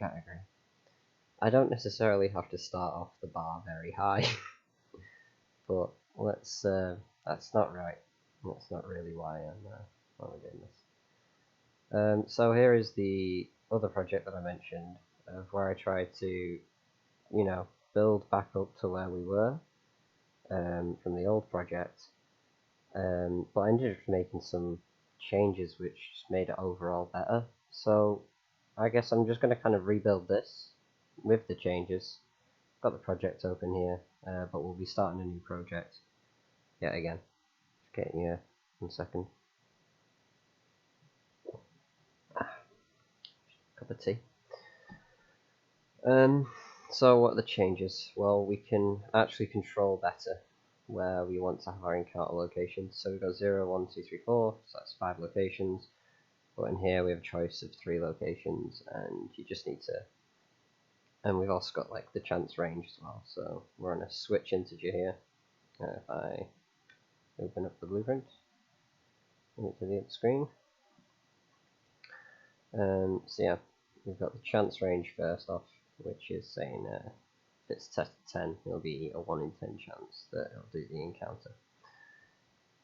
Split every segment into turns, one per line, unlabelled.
category. I don't necessarily have to start off the bar very high, but let's. That's not right. That's not really why we're doing this. So here is the other project that I mentioned, where I tried to, you know, build back up to where we were from the old project, but I ended up making some changes which made it overall better. So I guess I'm just going to kind of rebuild this with the changes. Got the project open here, but we'll be starting a new project yet again. Just getting here 1 second. Cup of tea. So what are the changes? Well, we can actually control better where we want to have our encounter locations. So we've got 0, 1, 2, 3, 4, so that's 5 locations. But in here we have a choice of 3 locations, and you just need to. And we've also got like the chance range as well. So we're on a switch integer here. If I open up the blueprint, move it to the other screen. So yeah, we've got the chance range first off, which is saying if it's tested 10, it'll be a 1 in 10 chance that it'll do the encounter.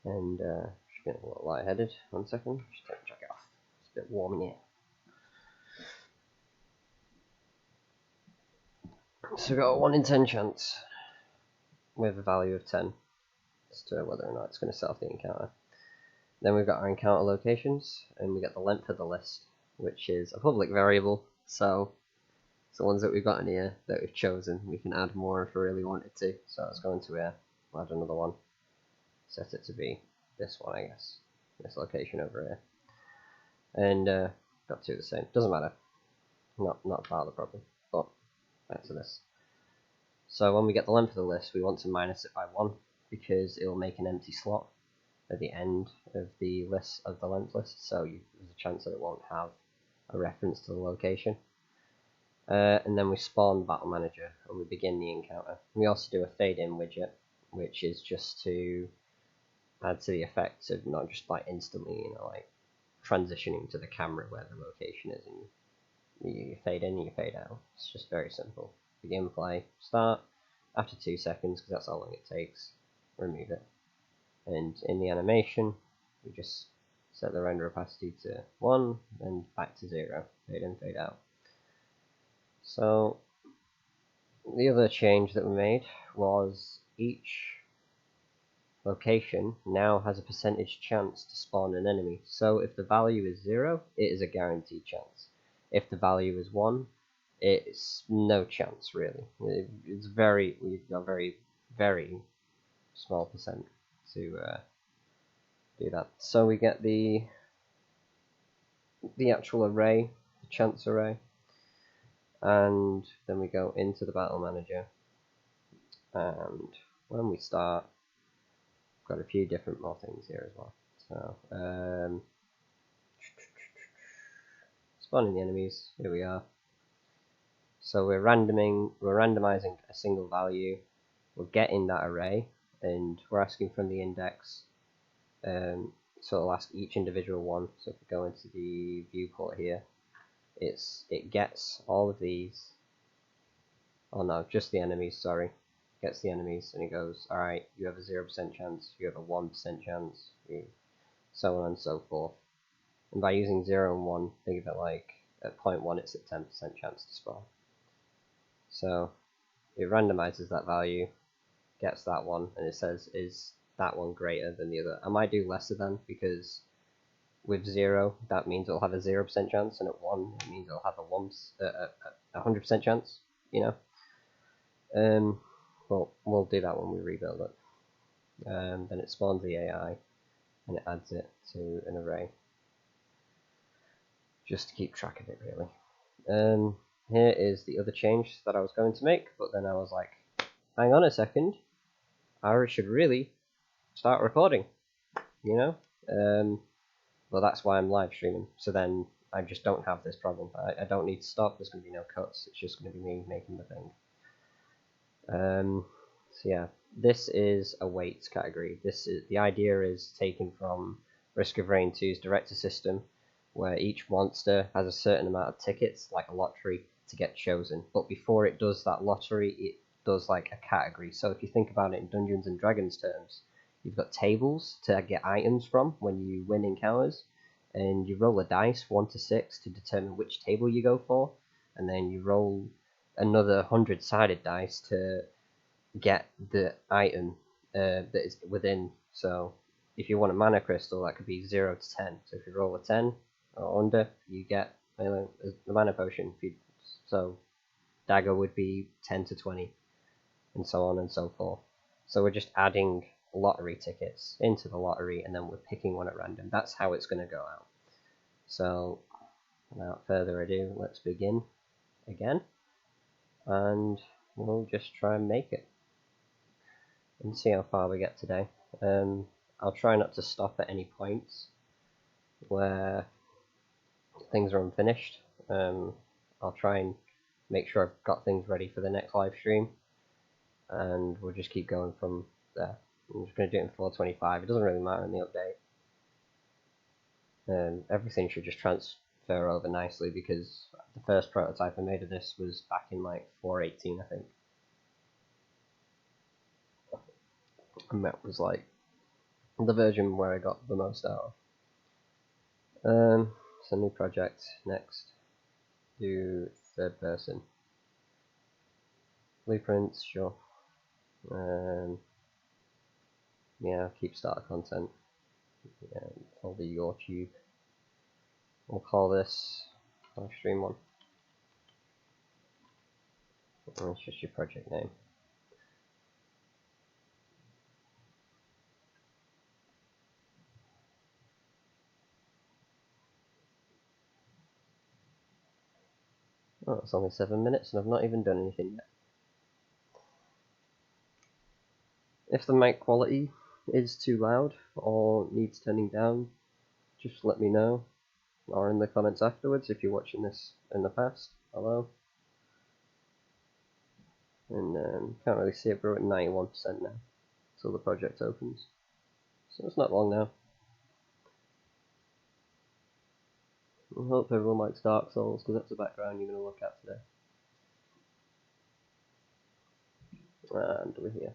And just getting a little lightheaded. 1 second, just take the jacket off. It's a bit warm in here. So we've got a 1 in 10 chance with a value of 10 as to whether or not it's going to set off the encounter. Then we've got our encounter locations, and we get the length of the list, which is a public variable. So the ones that we've got in here that we've chosen, we can add more if we really wanted to. So let's go into here, add another one, set it to be this one, I guess, this location over here, and got 2 the same. Doesn't matter, not part of the problem. But back to this. So when we get the length of the list, we want to minus it by 1 because it will make an empty slot at the end of the list, of the length list. So there's a chance that it won't have a reference to the location. And then we spawn Battle Manager and we begin the encounter. We also do a fade in widget, which is just to add to the effect of not just like instantly, you know, like transitioning to the camera where the location is, and you fade in and you fade out. It's just very simple. Begin play, start, after 2 seconds, because that's how long it takes, remove it. And in the animation, we just set the render opacity to 1, then back to 0, fade in, fade out. So the other change that we made was each location now has a percentage chance to spawn an enemy. So if the value is 0, it is a guaranteed chance. If the value is 1, it's no chance really. It's very, we've got very, very small percent to do that. So we get the actual array, the chance array, and then we go into the Battle Manager, and when we start, we've got a few different more things here as well. So spawning the enemies, here we are. So we're randomizing a single value, we're getting that array, and we're asking from the index, so it'll ask each individual one. So if we go into the viewport here, it gets all of these, oh no, just the enemies, sorry, gets the enemies, and it goes, alright, you have a 0% chance, you have a 1% chance, so on and so forth. And by using 0 and 1, think of it like at 0.1 it's a 10% chance to spawn. So it randomizes that value, gets that one, and it says, is that one greater than the other? I might do lesser than, because with 0, that means it'll have a 0% chance, and at 1, it means it'll have a 100% chance, you know. Well, we'll do that when we rebuild it. Then it spawns the AI, and it adds it to an array, just to keep track of it, really. Here is the other change that I was going to make, but then I was like, hang on a second, I should really start recording, you know? Well, that's why I'm live streaming, so then I just don't have this problem. I don't need to stop, there's going to be no cuts, it's just going to be me making the thing. So yeah, this is a weights category. The idea is taken from Risk of Rain 2's director system, where each monster has a certain amount of tickets, like a lottery, to get chosen. But before it does that lottery, it does like a category. So if you think about it in Dungeons and Dragons terms, you've got tables to get items from when you win encounters, and you roll a dice 1 to 6 to determine which table you go for, and then you roll another 100-sided dice to get the item that is within. So if you want a mana crystal, that could be 0 to 10. So if you roll a 10 or under, you get the mana potion. So dagger would be 10 to 20, and so on and so forth. So we're just adding lottery tickets into the lottery, and then we're picking one at random. That's how it's going to go out. So without further ado, let's begin again, and we'll just try and make it and see how far we get today. I'll try not to stop at any points where things are unfinished. I'll try and make sure I've got things ready for the next live stream, and we'll just keep going from there. I'm just going to do it in 425. It doesn't really matter in the update. Everything should just transfer over nicely, because the first prototype I made of this was back in like 4.18, I think. And that was like the version where I got the most out of. So new project, next. Do third person. Blueprints, sure. Yeah, keep starter content. Yeah, folder YouTube. We'll call this live stream 1. And it's just your project name. Oh, it's only 7 minutes and I've not even done anything yet. If the mic quality is too loud or needs turning down, just let me know, or in the comments afterwards if you're watching this in the past. Hello. And can't really see it, but we're at 91% now until the project opens. So it's not long now. I hope everyone likes Dark Souls, because that's the background you're going to look at today. And we're here.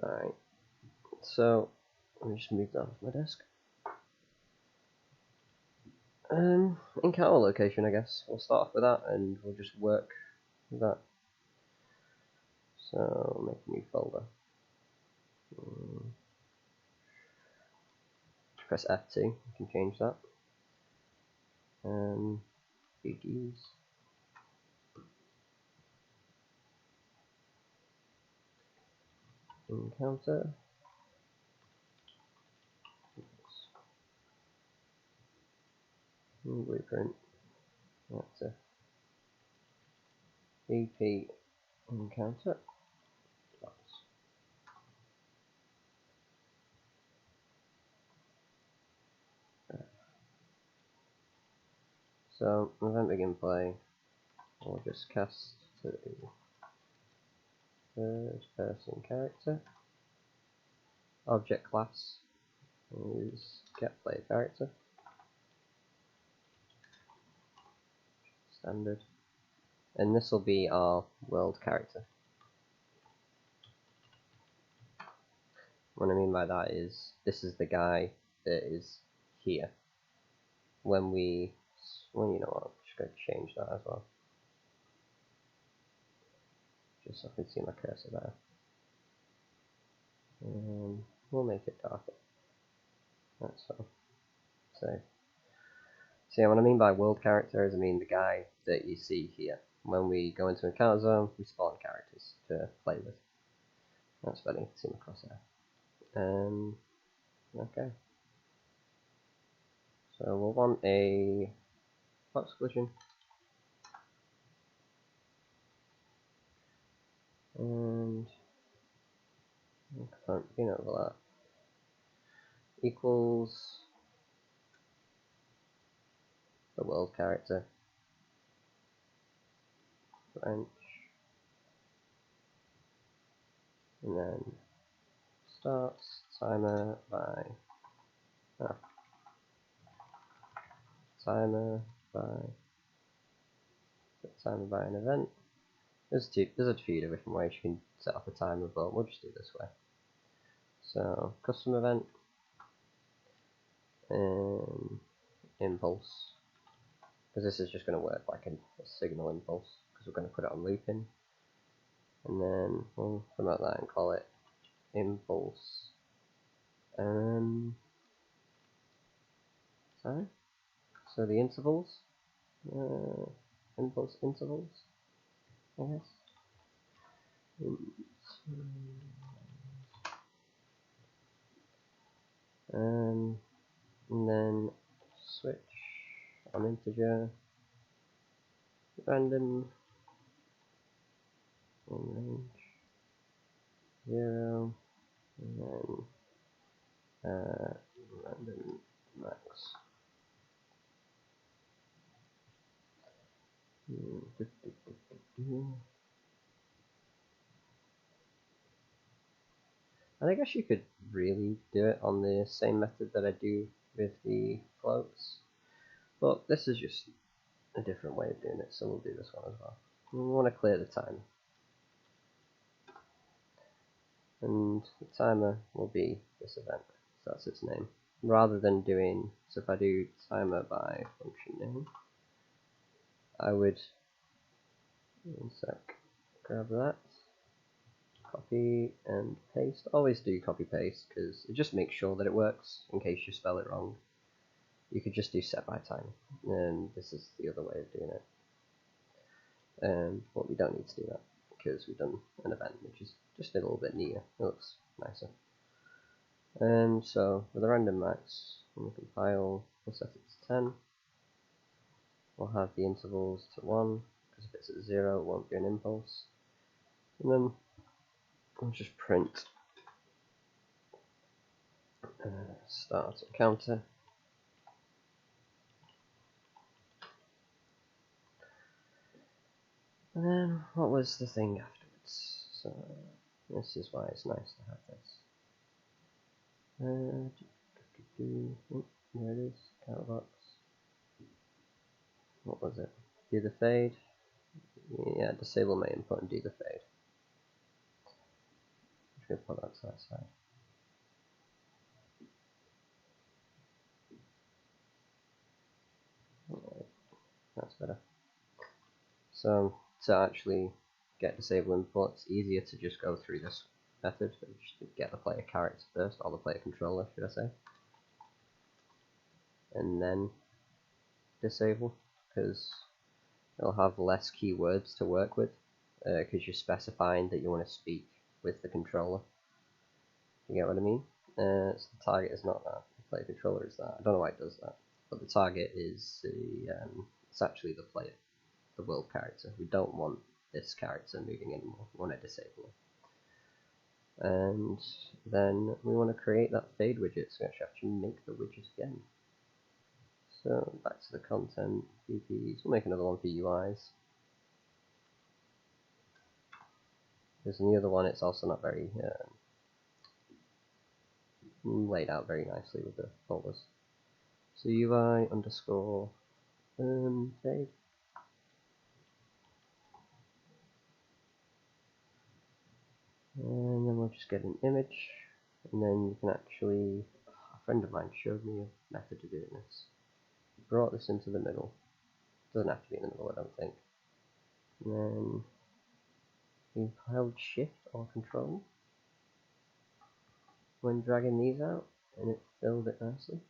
Alright, so let me just move that off my desk. Encounter location, I guess. We'll start off with that and we'll just work with that. So make a new folder. Press F2, you can change that. Biggies. Encounter. Blueprint. That's a BP encounter. So event begin play. I'll just cast to third person character. Object class is get player character. Standard. And this will be our world character. What I mean by that is, this is the guy that is here. When you know what, I'm just going to change that as well. Just so I can see my cursor there. We'll make it darker. That's fine. So, see what I mean by world character is, I mean the guy that you see here. When we go into encounter zone, we spawn characters to play with. That's funny, see my crosshair. Okay. So we'll want a box collision. And can't begin over that. Equals the world character. Branch. And then starts timer by timer by timer by an event. There's a few different ways you can set up a timer, but we'll just do it this way. So custom event and impulse, because this is just going to work like a signal impulse, because we're going to put it on looping, and then we'll promote that and call it impulse. Sorry. So the intervals, impulse intervals, I guess. And then switch on integer, random, and range 0, and then random max. I guess you could really do it on the same method that I do with the floats, but this is just a different way of doing it, so we'll do this one as well. We want to clear the timer, and the timer will be this event, so that's its name. Rather than doing, so if I do timer by function name, I would, one sec, grab that, copy and paste. Always do copy paste because it just makes sure that it works in case you spell it wrong. You could just do set by time, and this is the other way of doing it. But we don't need to do that because we've done an event which is just a little bit neater. It looks nicer. So with a random max, when we compile, we'll set it to 10. We'll have the intervals to 1 because if it's at 0, it won't be an impulse. And then we'll just print start counter. And then what was the thing afterwards? So this is why it's nice to have this. There it is, counter box. What was it? Do the fade. Yeah, disable my input and do the fade. I'm going to put that to that side. Right, that's better. So to actually get disable input, it's easier to just go through this method and just get the player character first, or the player controller, should I say, and then disable, because it'll have less keywords to work with, because you're specifying that you want to speak with the controller. You get what I mean? So the target is not that, the player controller is that. I don't know why it does that, but the target is it's actually the player, the world character. We don't want this character moving anymore. We want to disable it. And then we want to create that fade widget, so we actually make the widget again. So back to the content, VPs, we'll make another one for UIs. Because in the other one it's also not very laid out very nicely with the folders. So UI underscore fade. And then we'll just get an image, and then you can actually, a friend of mine showed me a method to doing this. He brought this into the middle. Doesn't have to be in the middle, I don't think. And then he held shift or control when dragging these out, and it filled it nicely.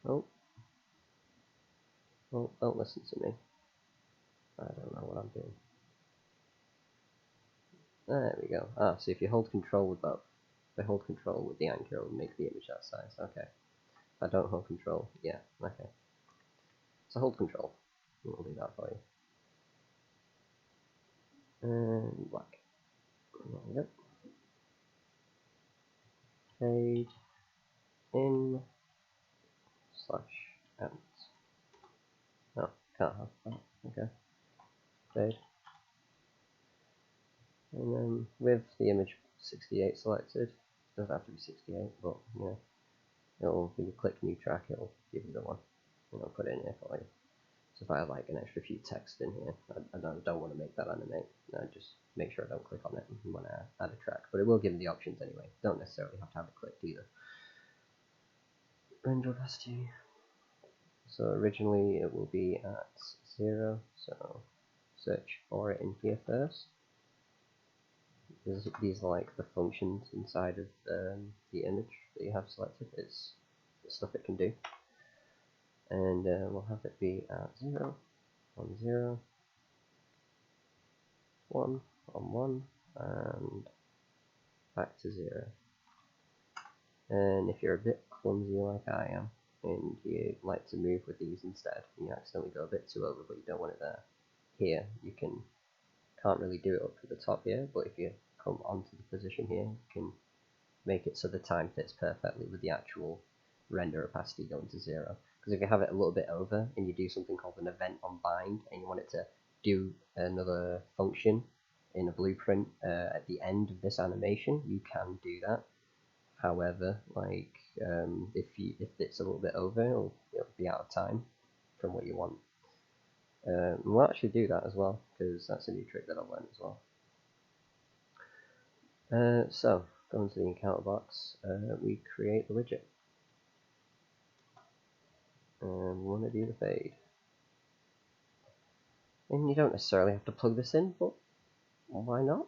Oh, well, don't listen to me. I don't know what I'm doing. There we go. Ah, so if you hold control with both, if I hold control with the anchor, it will make the image that size. Okay. If I don't hold control, yeah, okay. So hold control. We'll do that for you. And black. There we go. Fade in / out. No, can't have that. Okay. Fade. And then with the image 68 selected, it doesn't have to be 68, but yeah, if you click new track, it'll give you the one. And I'll put it in here for you. So if I have like an extra few text in here, I don't want to make that animate. I just make sure I don't click on it when I add a track. But it will give me the options anyway. Don't necessarily have to have it clicked either. Render opacity. So originally it will be at 0. So search for it in here first. These are like the functions inside of the image that you have selected. It's the stuff it can do. And we'll have it be at 0, on 0, 1, on 1, and back to 0. And if you're a bit clumsy like I am, and you like to move with these instead, and you accidentally go a bit too over but you don't want it there, here you can't really do it up to the top here, but if you come onto the position here, you can make it so the time fits perfectly with the actual render opacity going to 0. Because if you have it a little bit over and you do something called an event on bind and you want it to do another function in a blueprint at the end of this animation, you can do that. However, like if it's a little bit over, it'll be out of time from what you want. We'll actually do that as well, because that's a new trick that I've learned as well. So, go into the encounter box, we create the widget. We want to do the fade. And you don't necessarily have to plug this in, but why not?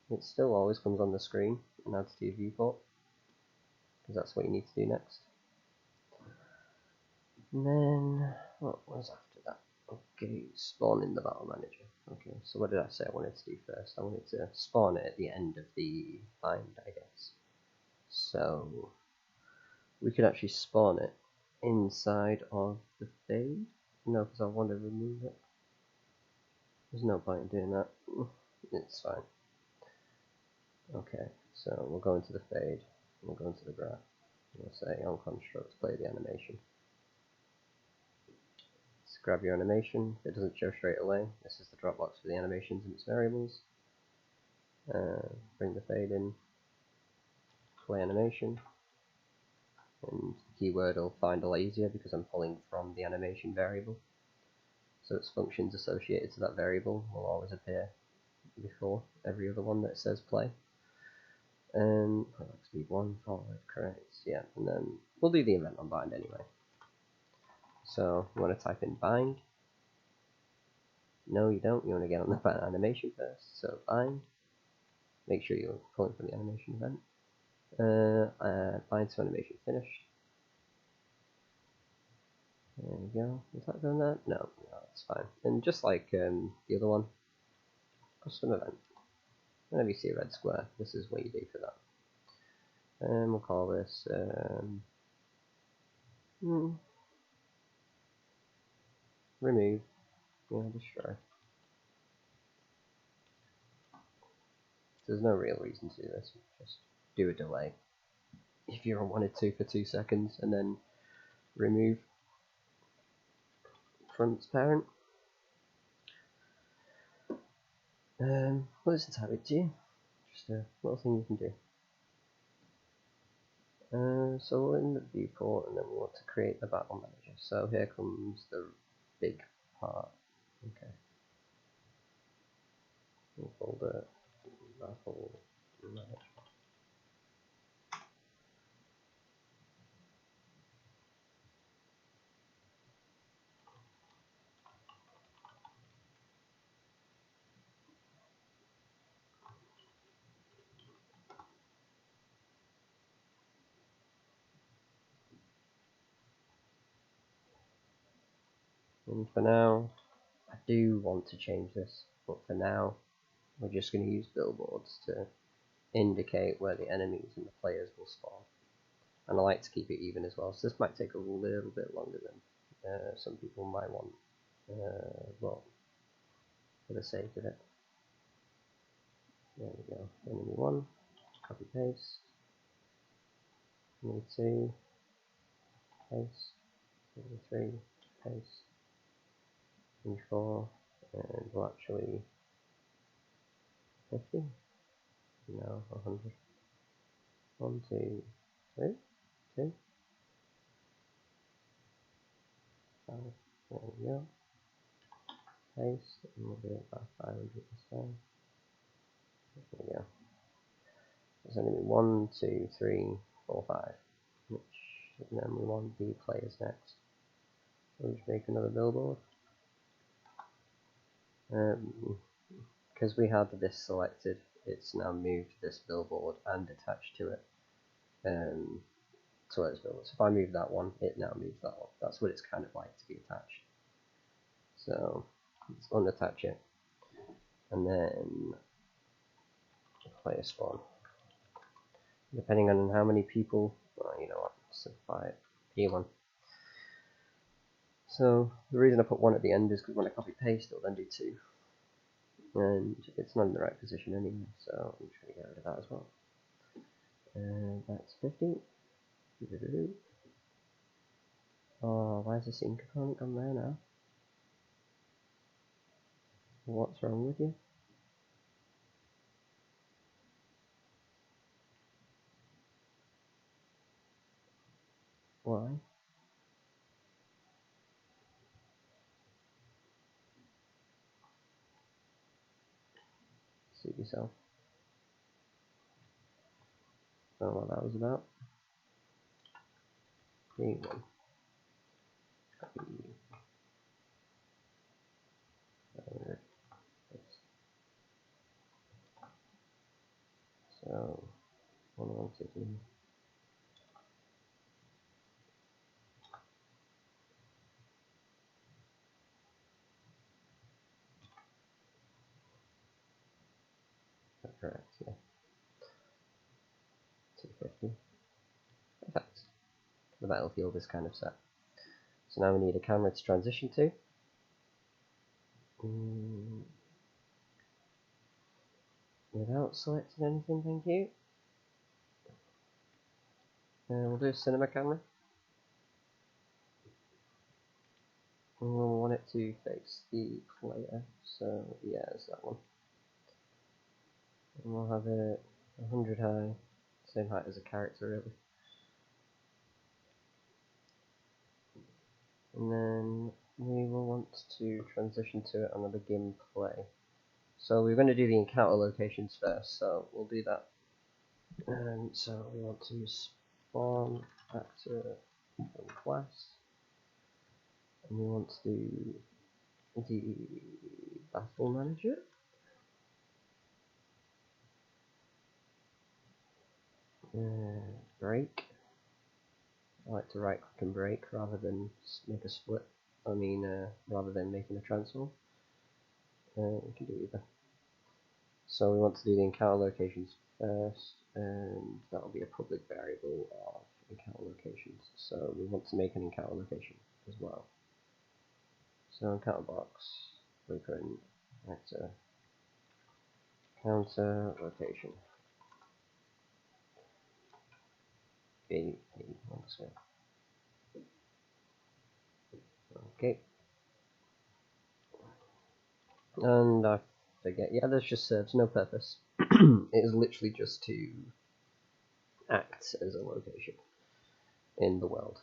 It still always comes on the screen and adds to your viewport, because that's what you need to do next. And then, what was after that? Okay, spawn in the battle manager. Okay, so what did I say I wanted to do first? I wanted to spawn it at the end of the bind, I guess. So, we could actually spawn it inside of the fade. No, because I want to remove it. There's no point in doing that. It's fine. Okay, so we'll go into the fade. We'll go into the graph. We'll say on construct, play the animation. Let's grab your animation. If it doesn't show straight away, this is the drop box for the animations and its variables. Bring the fade in. Play animation. And the keyword will find a lot easier because I'm pulling from the animation variable. So its functions associated to that variable will always appear before every other one that says play. And speed 1, forward, correct, yeah, and then we'll do the event on bind anyway. So you want to type in bind. No, you don't. You want to get on the animation first. So bind. Make sure you're pulling from the animation event. Bind to animation finished. There we go. Is that doing that? No, that's fine. And just like the other one, custom event. Whenever you see a red square, this is what you do for that. And we'll call this remove, destroy. There's no real reason to do this, just do a delay. If you wanted to for 2 seconds and then remove from its parent. Well, this is habit to you. Just a little thing you can do. So we're in the viewport and then we want to create the battle manager. So here comes the big part. Okay. We'll call the battle manager. And for now, I do want to change this, but for now, we're just going to use billboards to indicate where the enemies and the players will spawn. And I like to keep it even as well, so this might take a little bit longer than some people might want, well, for the sake of it. There we go, enemy 1, copy paste, enemy 2, paste, enemy 3, paste, enemy 4, and we'll actually 50, no, 100, 1, 2, 3, 2, 5. There we go. Paste, and we'll do it by 500 this time. There we go. There's only 1, 2, 3, 4, 5. Which, and then we want the players next. So we'll just make another billboard. Because we had this selected, it's now moved this billboard and attached to it. So let's build. So if I move that one, it now moves that one. That's what it's kind of like to be attached. So let's unattach it, and then player spawn. Depending on how many people, well, you know what, simplify it. E1. So the reason I put 1 at the end is because when I copy paste, it'll then do 2, and it's not in the right position anyway. So I'm just going to get rid of that as well. And that's 50. Oh, why is the scene component on there now? What's wrong with you? Why? Suit yourself. Don't know what that was about. E1. Copy. So 112. Correct, yeah. 250. Perfect. The battlefield is kind of set. So now we need a camera to transition to. Without selecting anything, thank you. We'll do a cinema camera. And we'll want it to face the player. So yeah, it's that one. And we'll have it 100 high, same height as a character really. And then we will want to transition to it on the begin play. So we're going to do the encounter locations first, so we'll do that. So we want to spawn actor from class, and we want to do the battle manager. Break. I like to right click and break rather than make a split. Rather than making a transform. We can do either. So we want to do the encounter locations first, and that will be a public variable of encounter locations. So we want to make an encounter location as well. So encounter box, blueprint, actor, counter location. Okay. And I forget, yeah, this just serves no purpose. It is literally just to act as a location in the world.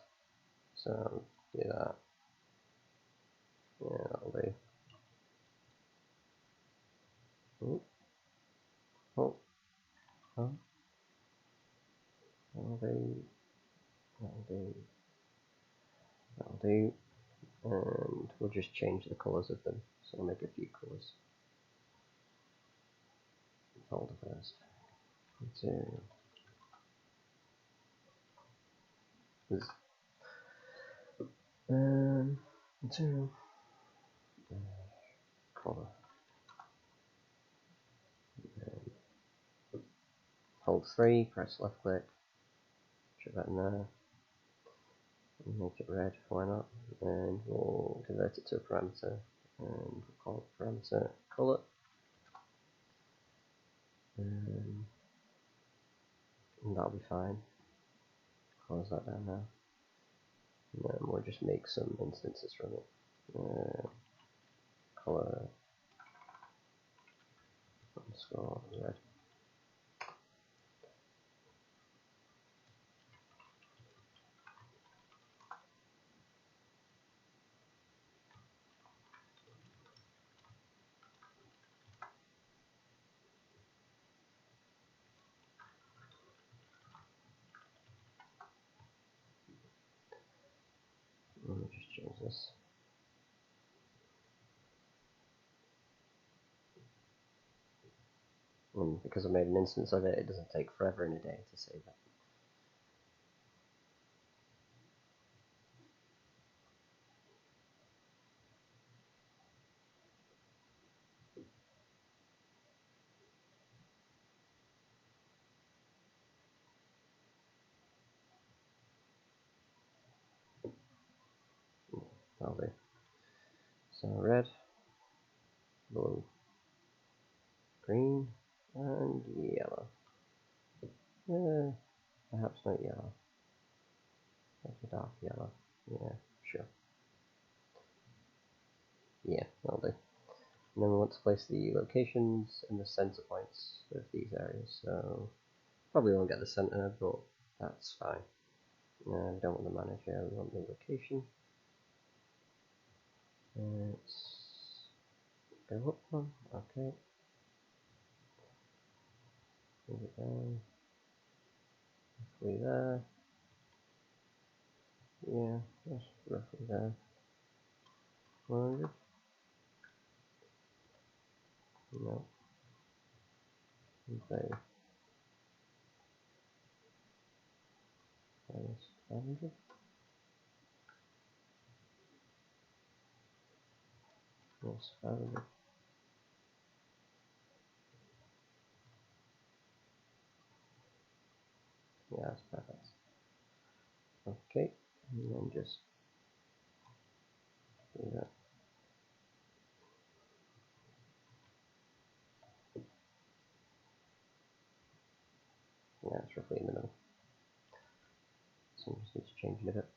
So do that. Yeah, that'll do. Oh. That'll do. And we'll just change the colours of them. So we'll make a few colours. Folder first. 2. Colour. Hold 3, press left click, put that in there, and make it red, why not, and we'll convert it to a parameter, and we'll call it parameter colour, and that'll be fine. Close that down now, and then we'll just make some instances from it. Colour underscore red. just change this. And because I made an instance of it, it doesn't take forever in a day to save it. That'll do. So red, blue, green, and yellow. Perhaps not yellow. Like a dark yellow. Yeah, sure. Yeah, that'll do. And then we want to place the locations and the center points of these areas. So probably won't get the center, but that's fine. We don't want the manager, we want the location. Let's go up one, okay. Move it down. Roughly there. Yeah, that's roughly there. 100? No. Okay. Minus 500. Minus 500. Yeah, that's perfect. Okay, and then just do that. Yeah, it's roughly in the middle. So we just need to change it a bit.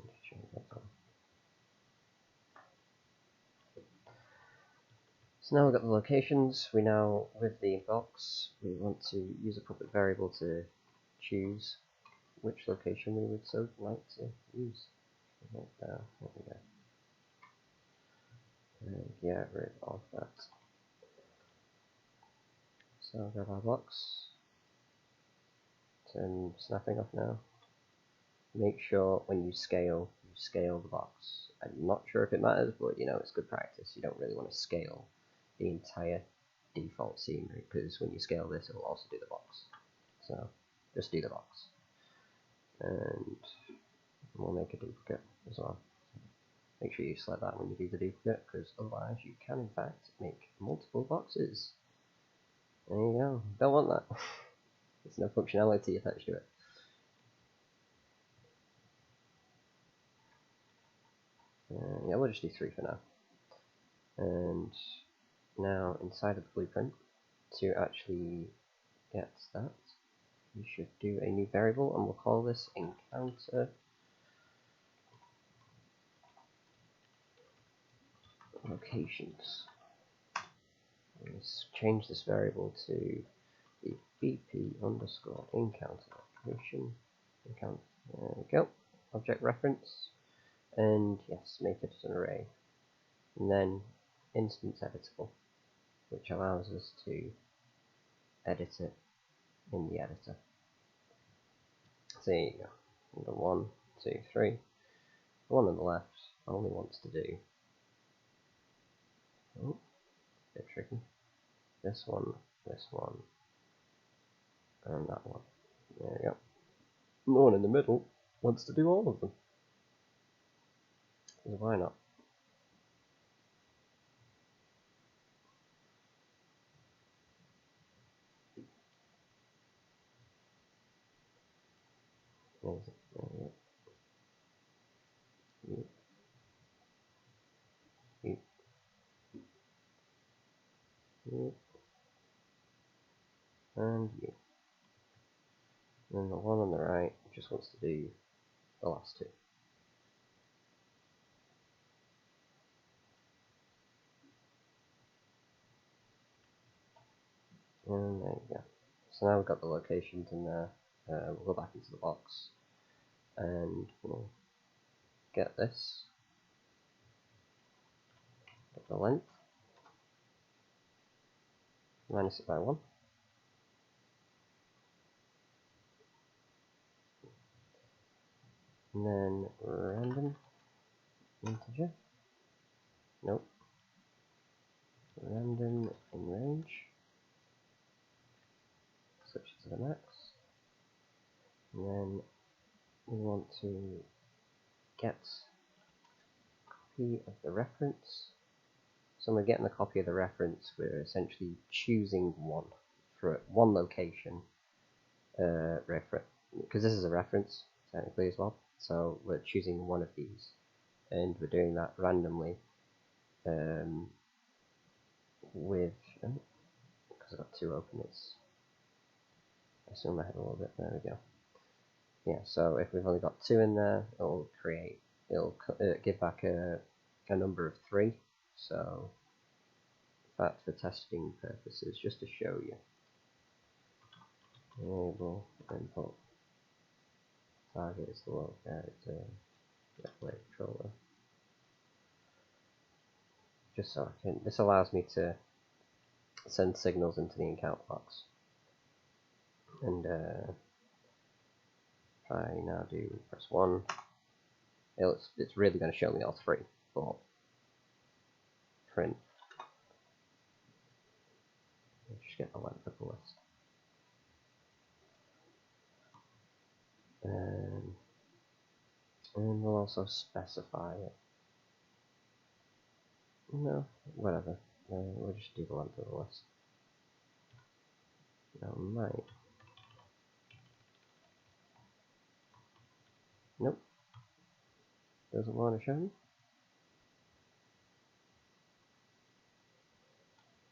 Just change that down. So now we've got the locations. We now, with the box, we want to use a public variable to choose which location we would so like to use. There we go. And get rid of that. So grab our box. Turn snapping off now. Make sure when you scale the box. I'm not sure if it matters, but you know, it's good practice. You don't really want to scale the entire default scenery, because when you scale this, it will also do the box. So just do the box. And we'll make a duplicate as well. Make sure you select that when you do the duplicate, because otherwise you can in fact make multiple boxes. There you go. Don't want that. There's no functionality attached to it. Yeah, we'll just do 3 for now. And now inside of the blueprint, to actually get that, we should do a new variable, and we'll call this encounter locations. Let's change this variable to the BP underscore encounter location. There we go. Object reference, and yes, make it an array, and then instance editable, which allows us to edit it in the editor. So there you go. Number 1, 2, 3. The one on the left only wants to do, oh, a bit tricky, this one, and that one. There we go. And the one in the middle wants to do all of them. So why not? And you. And then the one on the right just wants to do the last 2. And there you go. So now we've got the locations in there. We'll go back into the box and we'll get this. Get the length, minus it by 1. And then random integer. Nope. Random in range. Switch to the max. And then we want to get a copy of the reference. So when we're getting the copy of the reference, we're essentially choosing one for one location reference, because this is a reference technically as well. So we're choosing one of these, and we're doing that randomly with, because I've got two open, it's messing my head a little bit. There we go. Yeah, so if we've only got two in there, it'll give back a number of 3. So that for testing purposes, just to show you. Enable input target is the world character, play controller. Just so I can, this allows me to send signals into the encounter box. And if I now do press 1, it's really going to show me all 3, but print. Just get the length of the list. And we'll also specify it. No, whatever. We'll just do the length of the list. Now might. Nope. Doesn't want to show me.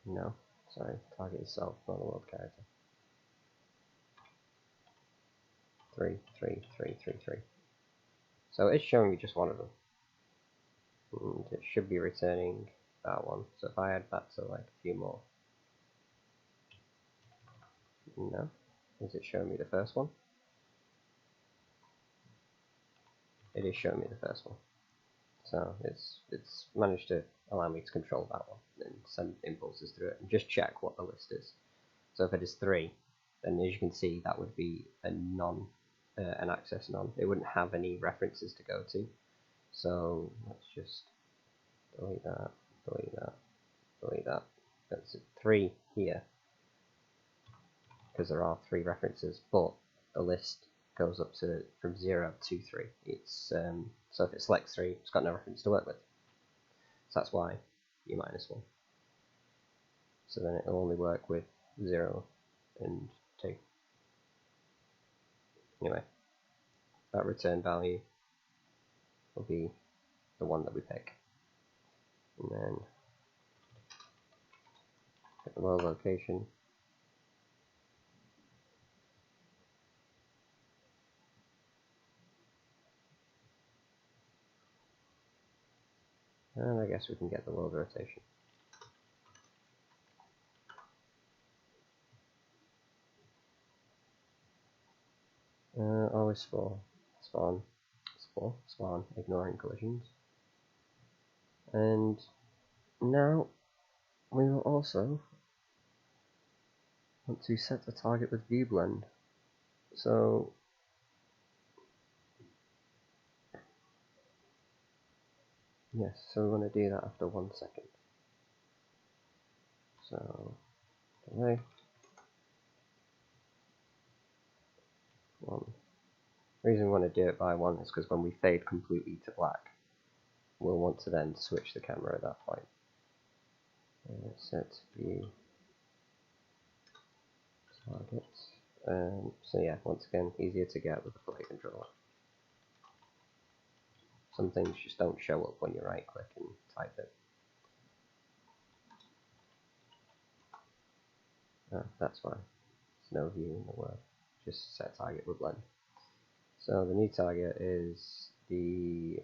No. Sorry, target itself, not the world character. 3, 3, 3, 3, 3. So it's showing me just one of them. And it should be returning that one. So if I add that to like a few more. No. Is it showing me the first one? It is showing me the first one. So it's managed to allow me to control that one and send impulses through it and just check what the list is. So if it is 3, then as you can see that would be a an access none. It wouldn't have any references to go to. So let's just delete that, delete that, delete that. That's 3 here because there are 3 references, but the list goes up to from 0 to 3. It's so if it selects 3, it's got no reference to work with. So that's why U minus 1. So then it'll only work with 0 and 2. Anyway, that return value will be the one that we pick. And then get the world location. And I guess we can get the world rotation. Always spawn, ignoring collisions. And now we will also want to set the target with view blend. So yes, so we want to do that after 1 second. So delay 1. The reason we want to do it by 1 is because when we fade completely to black, we'll want to then switch the camera at that point. Set view target. So yeah, once again, easier to get with the play controller. Some things just don't show up when you right click and type it. Oh, that's why. There's no view in the word. Just set target with blend. So the new target is the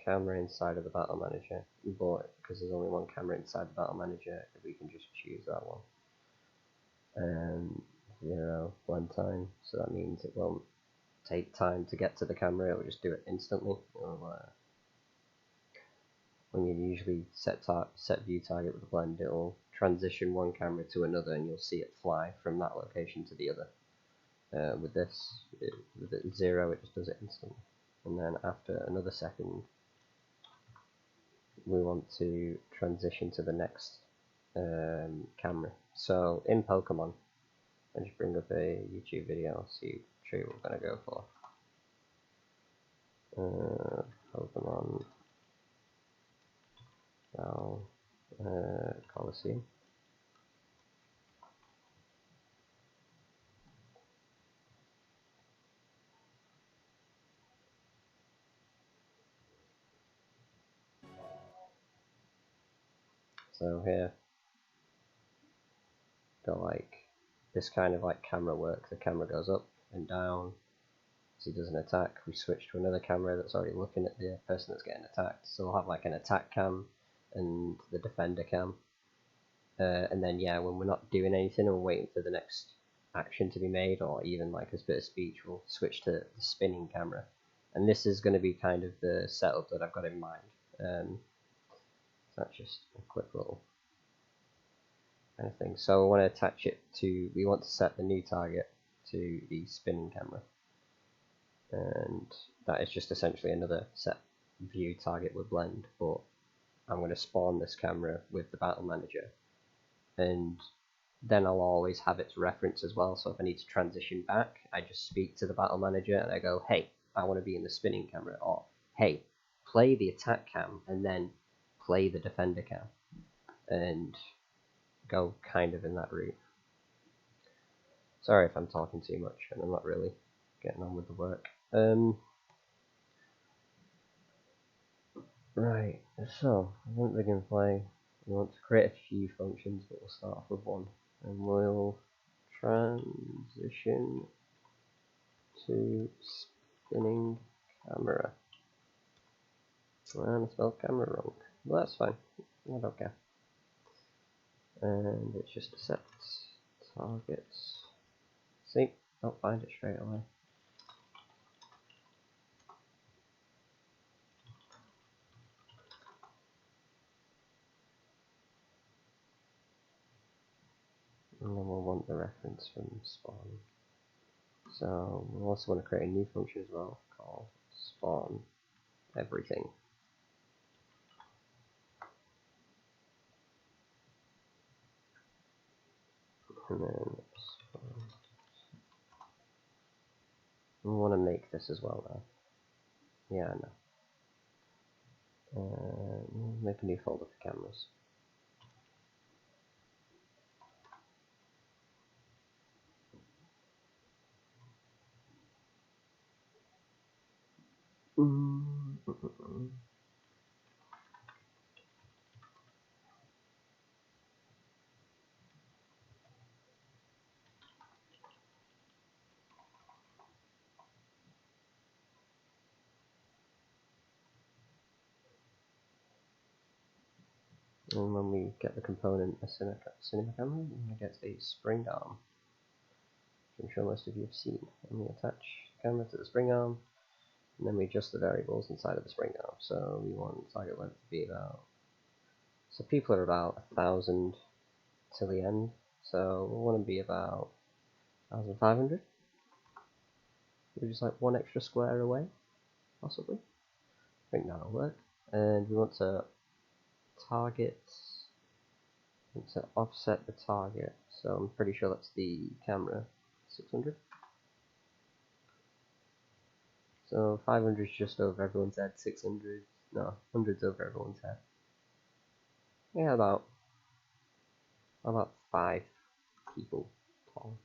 camera inside of the battle manager. But because there's only one camera inside the battle manager, we can just choose that one. 0 blend time, so that means it won't take time to get to the camera, it will just do it instantly. It'll when you usually set view target with a blend, it'll transition one camera to another and you'll see it fly from that location to the other. With this, with it 0, it just does it instantly. And then after another second, we want to transition to the next camera. So in Pokemon, I'll just bring up a YouTube video, show you what we're going to go for. Pokemon Coliseum. So here, got like this kind of like camera work. The camera goes up and down as he does an attack. We switch to another camera that's already looking at the person that's getting attacked. So we'll have like an attack cam and the defender cam. And then yeah, when we're not doing anything and we're waiting for the next action to be made, or even like a bit of speech, we'll switch to the spinning camera. And this is going to be kind of the setup that I've got in mind. That's just a quick little kind of thing. So I want to attach it to, we want to set the new target to the spinning camera. And that is just essentially another set view target with blend, but I'm going to spawn this camera with the battle manager. And then I'll always have its reference as well, so if I need to transition back, I just speak to the battle manager and I go, hey, I want to be in the spinning camera, or hey, play the attack cam and then play the defender cam, and go kind of in that route. Sorry if I'm talking too much and I'm not really getting on with the work. Right, so I want the gameplay. We want to create a few functions, but we'll start off with one, and we'll transition to spinning camera. And I spelled camera wrong. Well, that's fine. I don't care. And it's just a set targets. See, don't find it straight away. And then we'll want the reference from spawn. So we'll also want to create a new function as well called spawn everything. And then we want to make this as well now. Yeah, I know. We'll make a new folder for cameras. And when we get the component a cinema camera, we get a spring arm, which I'm sure most of you have seen. And we attach the camera to the spring arm, and then we adjust the variables inside of the spring arm. So we want target length to be about, so people are about 1,000 till the end, so we want to be about 1,500. We're just like one extra square away, possibly. I think that'll work. And we want to offset the target, so I'm pretty sure that's the camera, 600. So 500 is just over everyone's head, 600, no, 100's over everyone's head. Yeah, about 5 people tall.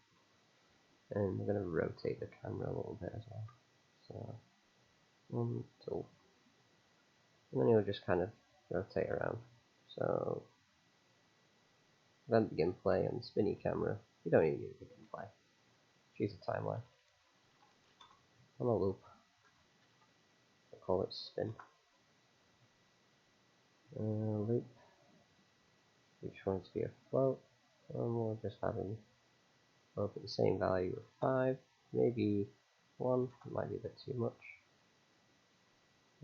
And we're going to rotate the camera a little bit as well. So 1, 2, and then you'll just kind of rotate around. So event begin play on spinny camera. You don't even need to begin play. Choose a timeline. On a loop. I'll call it spin. Loop. Each one to be a float. And we'll just have them both at the same value of 5. Maybe 1. It might be a bit too much.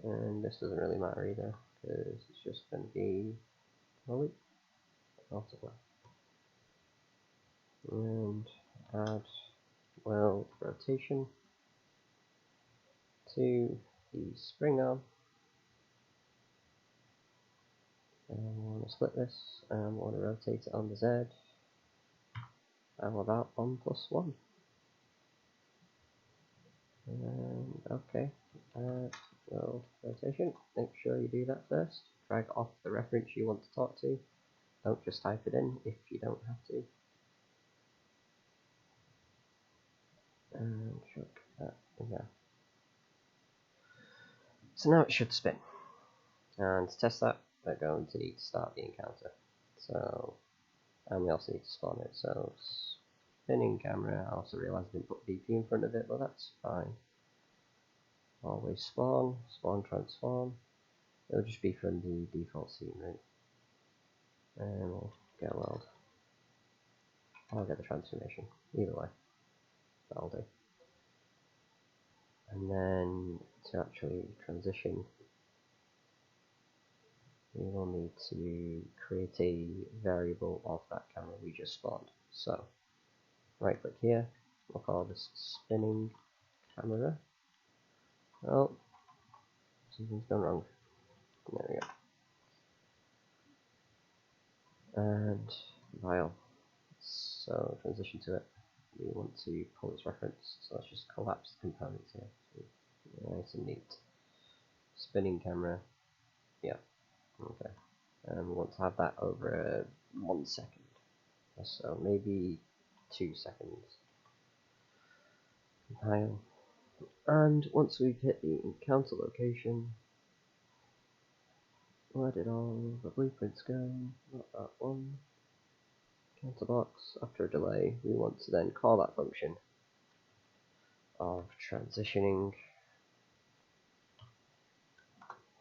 And this doesn't really matter either, because it's just going to be a loop multiply. And add weld rotation to the spring arm. And we want to split this, and we want to rotate it on the Z. And about 1 plus 1. And okay, weld rotation. Make sure you do that first. Drag off the reference you want to talk to. Don't just type it in if you don't have to. And chuck that in there. So now it should spin. And to test that, we're going to need to start the encounter. So, and we also need to spawn it. So, spinning camera. I also realised I didn't put BP in front of it, but that's fine. Always spawn, spawn transform. It'll just be from the default scene route. And we'll get a weld. I'll get the transformation. Either way, that'll do. And then to actually transition, we will need to create a variable of that camera we just spawned. So, right click here, we'll call this spinning camera. Oh, something's gone wrong. There we go. And file. So, transition to it. We want to pull its reference, so let's just collapse the components here. So, nice and neat. Spinning camera. Yeah. Okay. And we want to have that over 1 second. So maybe 2 seconds. Compile. And once we've hit the encounter location, where did all the blueprints go? Not that one. Counter box. After a delay, we want to then call that function of transitioning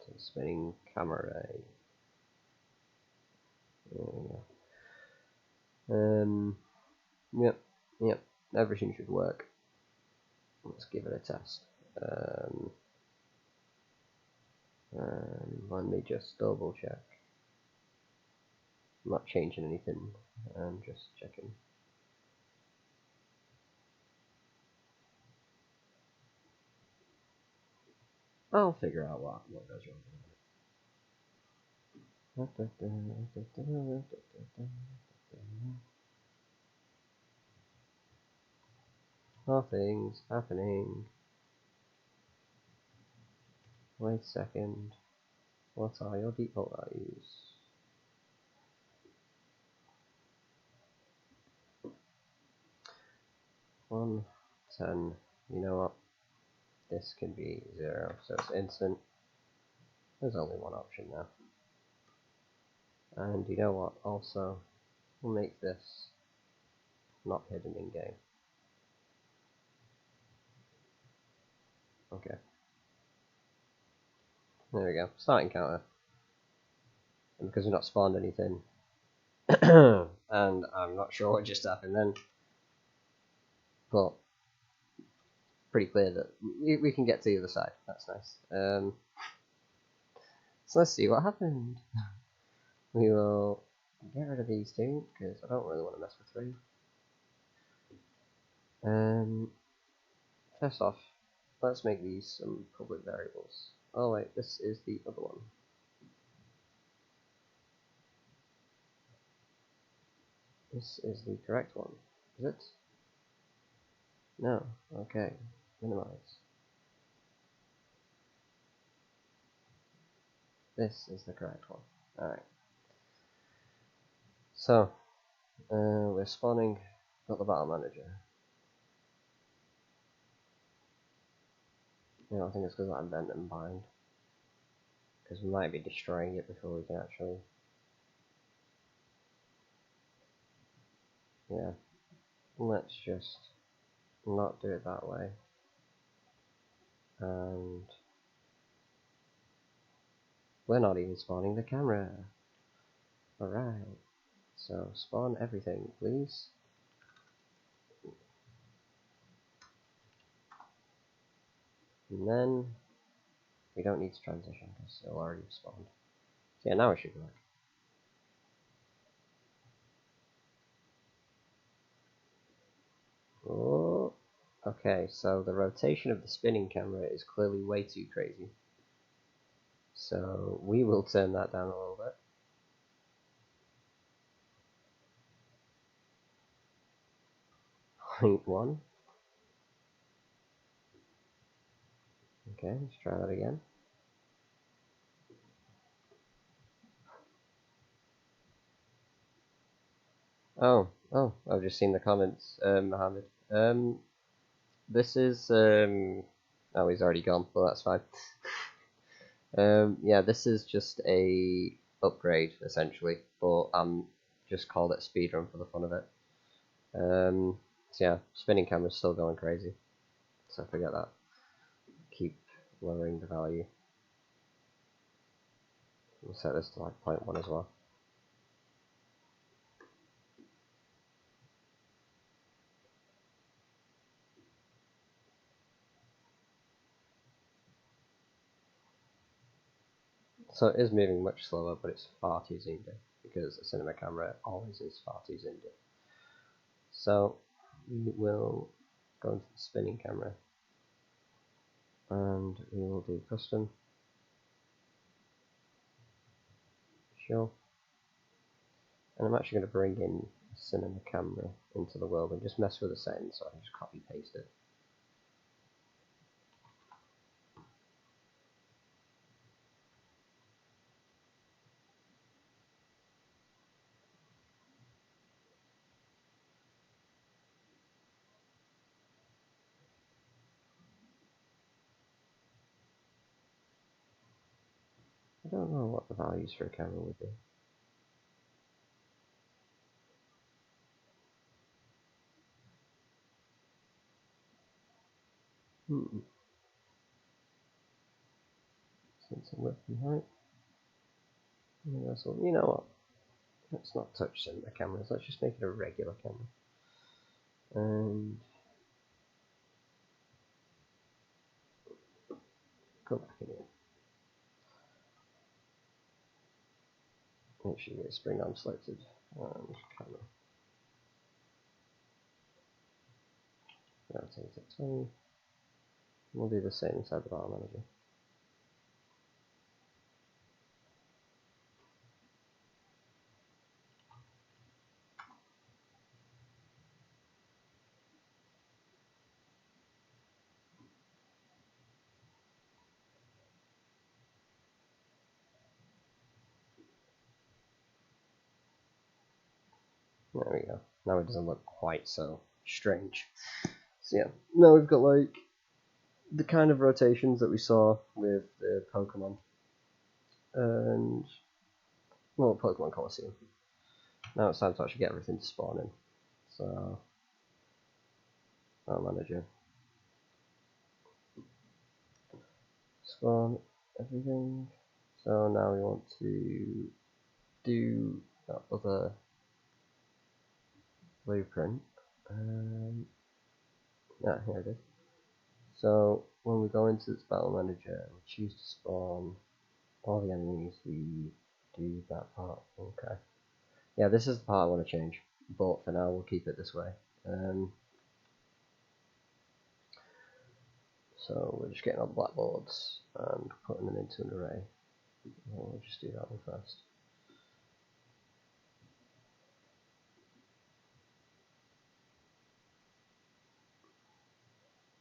to spinning camera. There we go. Yep, everything should work. Let's give it a test. Let me just double check. I'm not changing anything, I'm just checking. I'll figure out what goes wrong. Nothing's happening. Wait a second. What are your default values? One, 10. You know what? This can be 0, so it's instant. There's only one option now. And you know what? Also, we'll make this not hidden in game. Okay. There we go. Starting counter. And because we've not spawned anything, and I'm not sure what just happened then, but pretty clear that we can get to the other side. That's nice. So let's see what happened. We will get rid of these two because I don't really want to mess with 3. First off, let's make these some public variables. Oh wait, this is the other one. This is the correct one, is it? No. Okay. Minimize. This is the correct one. Alright. So, we're spawning, got the battle manager. I think it's because I'm bent and bind. Because we might be destroying it before we can actually. Yeah. Let's just not do it that way. And we're not even spawning the camera. Alright. So spawn everything, please. And then we don't need to transition because it'll already spawned. So yeah, now it should work. Oh, okay, so the rotation of the spinning camera is clearly way too crazy. So we will turn that down a little bit. 0.1. Okay, let's try that again. Oh, I've just seen the comments, Mohammed. This is, oh, he's already gone, but that's fine. Yeah, this is just a upgrade, essentially, but I'm just called it speedrun for the fun of it. So yeah, spinning camera's still going crazy, so forget that. Keep lowering the value. We'll set this to like 0.1 as well. So it is moving much slower, but it's far too zoomed in, because a cinema camera always is far too zoomed in. So we will go into the spinning camera, and we will do custom. Sure. And I'm actually going to bring in a cinema camera into the world and just mess with the settings so I can just copy paste it. I don't know what the values for a camera would be. Sensor width and height. Universal. You know what? Let's not touch cinema cameras. Let's just make it a regular camera. And go back in here. Make sure you get spring arm selected. And camera. Rotate it 20. We'll do the same inside the bar manager. There we go. Now it doesn't look quite so strange. So yeah, now we've got like the kind of rotations that we saw with the Pokemon and, well, Pokemon Colosseum. Now it's time to actually get everything to spawn in. So, our manager. Spawn everything. So now we want to do that other blueprint. Here it is. So when we go into this battle manager and we choose to spawn all the enemies, we do that part. Okay. Yeah, this is the part I want to change, but for now we'll keep it this way. So we're just getting our blackboards and putting them into an array. We'll just do that one first.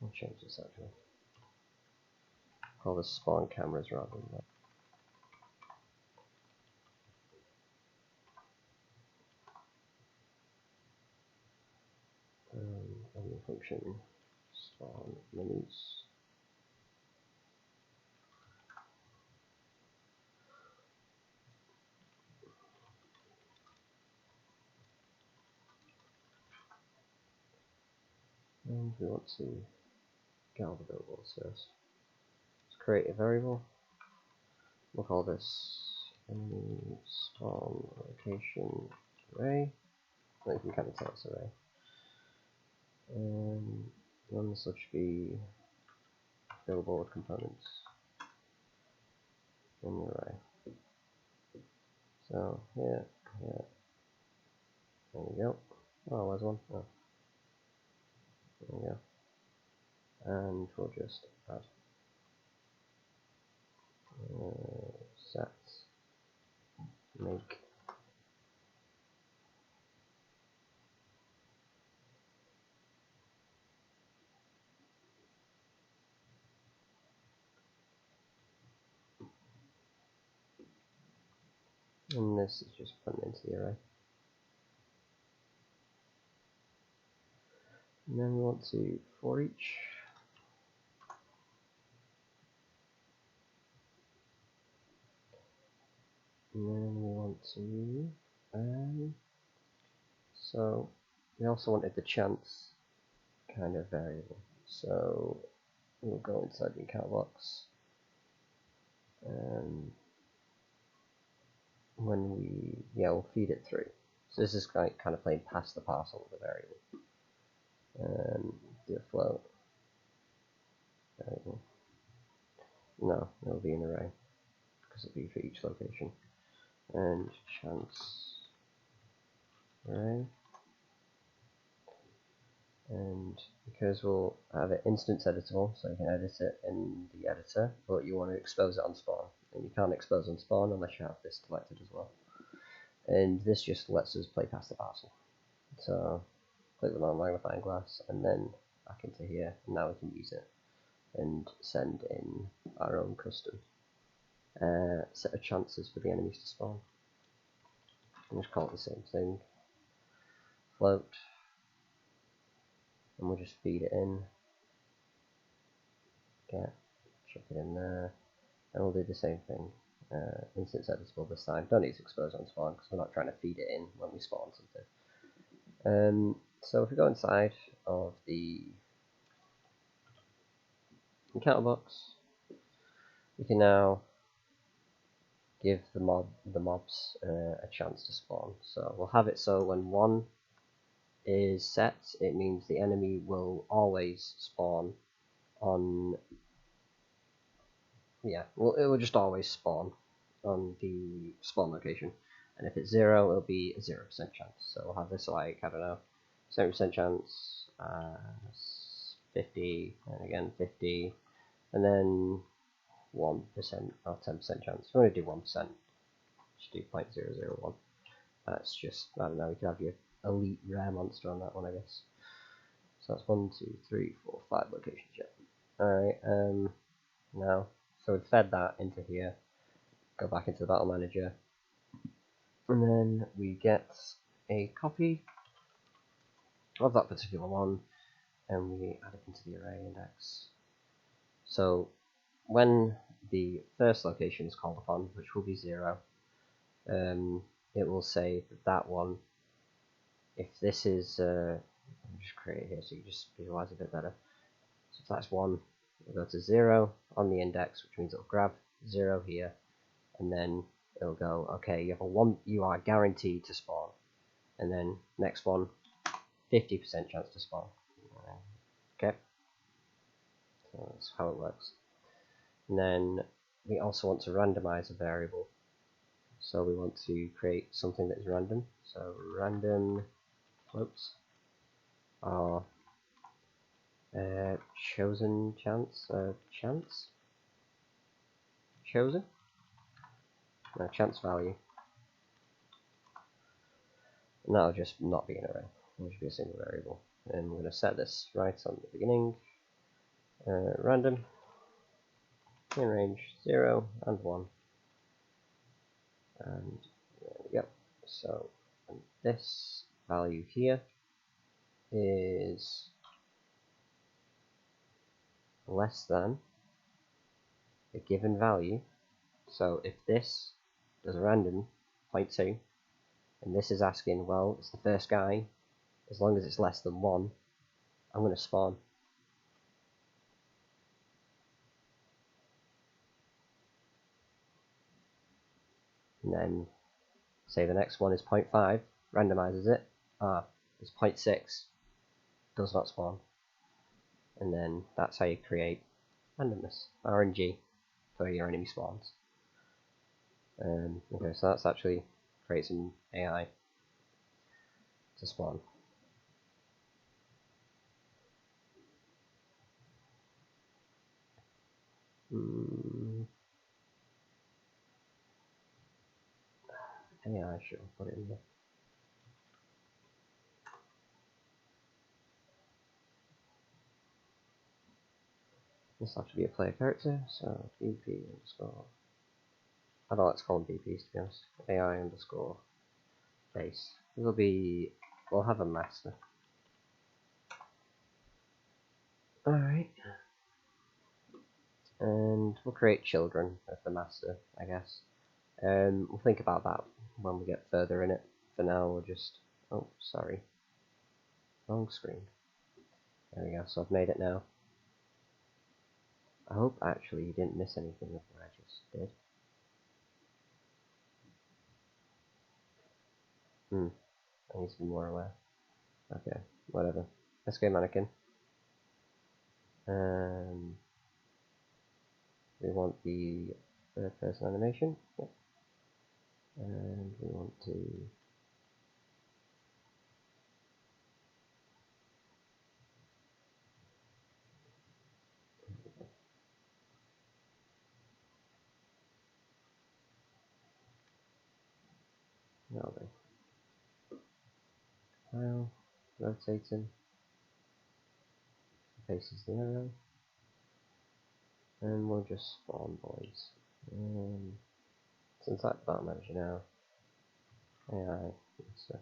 I'll change this actually. Call this spawn cameras rather than that. And the function spawn menus. And we want to get all the variables first. Let's create a variable. We'll call this enemy spawn location array. No, you can kind of tell it's array. And then this will just be billboard components in the array. So here, here, there we go. Oh, there's one. Oh, there we go. And we'll just add set make. And this is just putting into the array. And then we want to for each. And then we want to, so we also wanted the chance kind of variable. So we'll go inside the account box. When we'll feed it through. So this is kind of playing past the parcel of the variable. Do a float variable. No, it'll be an array because it'll be for each location. And chance array. And because we'll have it instance editable, so you can edit it in the editor, but you want to expose it on spawn. And you can't expose on spawn unless you have this selected as well. And this just lets us play past the parcel. So click the magnifying glass and then back into here, and now we can use it and send in our own custom set of chances for the enemies to spawn. And just call it the same thing, float, and we'll just feed it in, chuck it in there, and we'll do the same thing. Instance editable this time. Don't need to expose on spawn because we're not trying to feed it in when we spawn something. So if we go inside of the encounter box, we can now give the mobs a chance to spawn. So we'll have it so when 1 is set, it means the enemy will always spawn on. It will just always spawn on the spawn location, and if it's 0, it'll be a 0% chance. So we'll have this like, I don't know, 70% chance, 50, and again 50, and then 1% or 10% chance. We're going to do 1%, just do 0.001. That's just, I don't know, you can have your elite rare monster on that one, I guess. So that's 1, 2, 3, 4, 5 locations yet. Alright, now, so we've fed that into here, go back into the battle manager, and then we get a copy of that particular one, and we add it into the array index. So when the first location is called upon, which will be 0, it will say that one, if this is, I'll just create it here so you just visualize it a bit better. So if that's 1, it'll go to 0 on the index, which means it'll grab 0 here, and then it'll go, okay, you have a 1, you are guaranteed to spawn, and then next one, 50% chance to spawn. Okay, so that's how it works. And then we also want to randomize a variable. So we want to create something that is random. So random floats are chosen chance, chosen? No, chance value. And that'll just not be an array. It'll just be a single variable. And we're going to set this right on the beginning. Random in range 0 and 1. And there we go. So and this value here is less than the given value. So if this does a random 0.2, and this is asking, well, it's the first guy, as long as it's less than 1, I'm going to spawn. And then say the next one is 0.5, randomizes it. It's 0.6, does not spawn. And then that's how you create randomness, RNG, for your enemy spawns. Okay, so that's actually create some AI to spawn. AI, sure, put it in there. This will have to be a player character, so BP underscore. I don't like to call them BPs, to be honest. AI underscore base. It'll be. We'll have a master. Alright. And we'll create children of the master, I guess. We'll think about that when we get further in it. For now, we'll just. Oh, sorry. Wrong screen. There we go, so I've made it now. I hope actually you didn't miss anything of what I just did. I need to be more aware. Okay, whatever. Let's go mannequin. We want the third person animation. Yep. And we want to file, rotating, faces the arrow, and we'll just spawn boys. Since that's battle manager now, AI, so.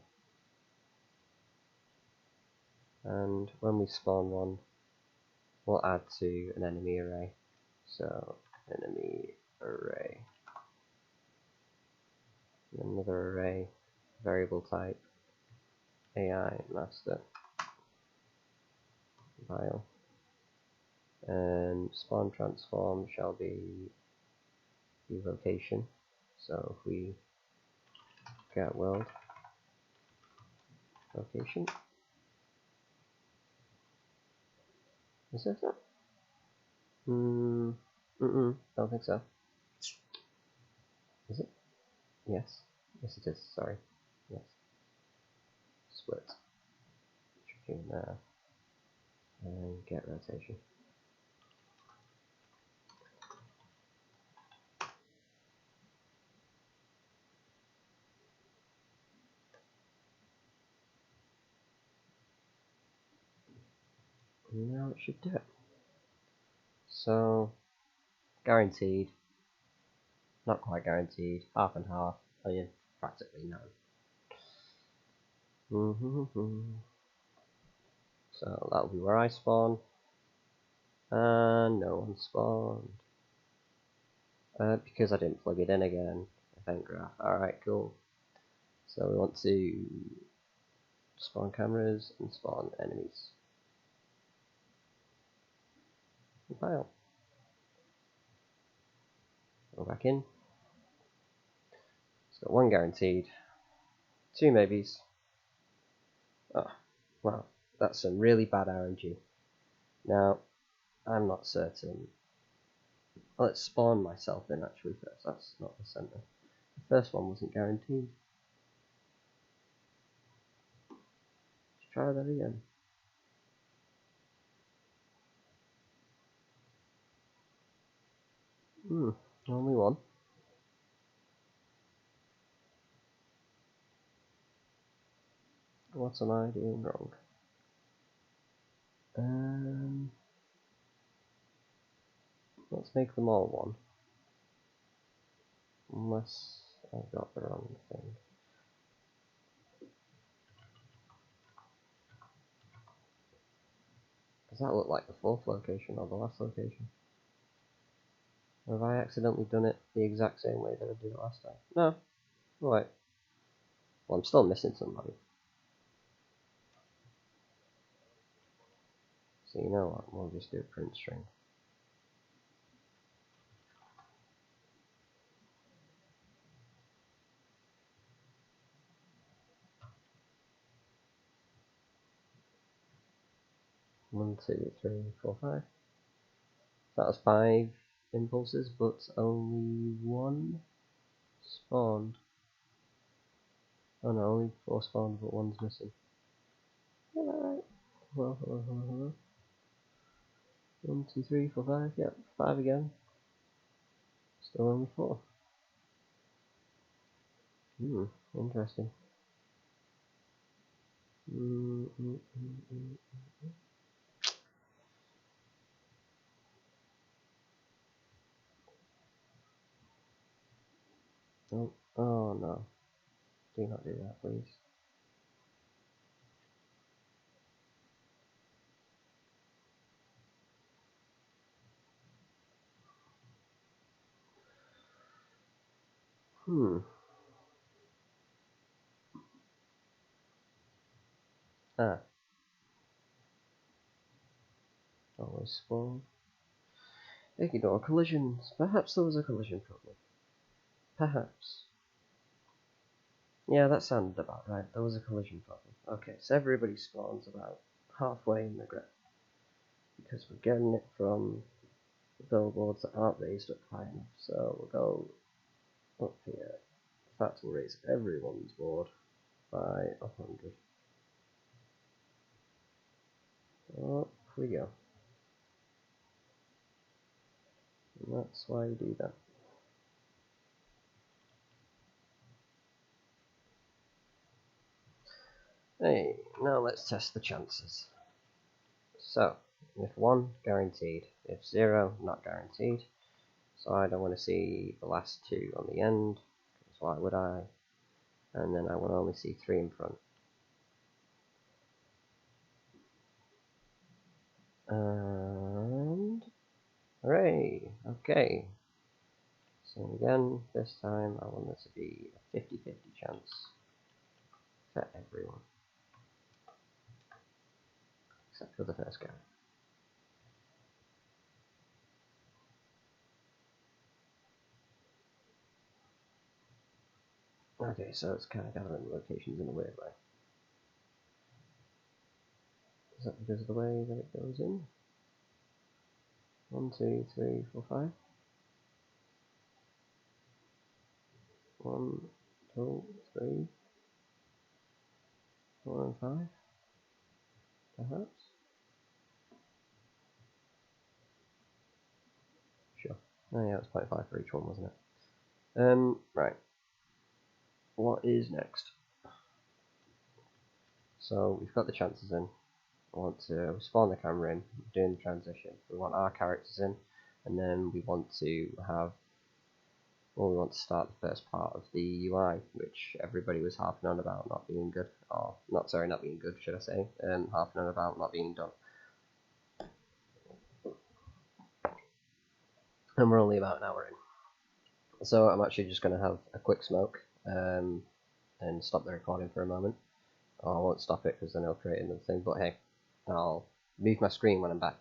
And when we spawn one, we'll add to an enemy array. So enemy array, another array, variable type, AI master, file, and spawn transform shall be the location. So if we get world location, is this it? Don't think so. Is it? Yes. Yes it is, sorry. Yes. Split. Checking there. And get rotation. Now it should do it. So, guaranteed. Not quite guaranteed. Half and half. I mean, practically none. So that'll be where I spawn. And no one spawned. Because I didn't plug it in again. Event graph. Alright, cool. So we want to spawn cameras and spawn enemies. File. Go back in. It's got one guaranteed. Two maybes. Oh, wow. That's some really bad RNG. Now, I'm not certain. Let's spawn myself in actually first. That's not the center. The first one wasn't guaranteed. Let's try that again. Only one. What am I doing wrong? Let's make them all one. Unless I've got the wrong thing. Does that look like the fourth location or the last location? Or have I accidentally done it the exact same way that I did it last time? No. Right. Well, I'm still missing somebody. So you know what? We'll just do a print string. One, two, three, four, five. That was 5 impulses, but only one spawned. Oh no, only 4 spawned, but 1's missing. Alright. Hello. 1, 2, 3, 4, 5. Yep, 5 again. Still only 4. Interesting. Oh no. Do not do that, please. Ah. Always spawn. Ignore collisions. Perhaps there was a collision problem. Perhaps. Yeah, that sounded about right. There was a collision problem. Okay, so everybody spawns about halfway in the grid. Because we're getting it from the billboards that aren't raised up high enough. So we'll go up here. In fact, we'll raise everyone's board by 100. Up we go. And that's why you do that. Hey, now let's test the chances. So, if 1, guaranteed. If 0, not guaranteed. So I don't want to see the last 2 on the end, because why would I? And then I want to only see 3 in front. And hooray! Okay. So again, this time I want this to be a 50-50 chance for everyone. Except for the first guy. Okay, so it's kind of gathering locations in a weird way. Is that because of the way that it goes in? 1, 2, 3, 4, 5. 1, 2, 3, 4, and 5. Perhaps. Sure. Oh yeah, it's 0.5 for each one, wasn't it? Right. What is next? So we've got the chances in. I want to spawn the camera in, doing the transition. We want our characters in, and then we want to have, well, we want to start the first part of the UI, which everybody was harping on about not being good, or not being good, should I say, harping on about not being done. And we're only about an hour in. So I'm actually just going to have a quick smoke, and stop the recording for a moment. I won't stop it because then it'll create another thing, but hey, I'll move my screen when I'm back.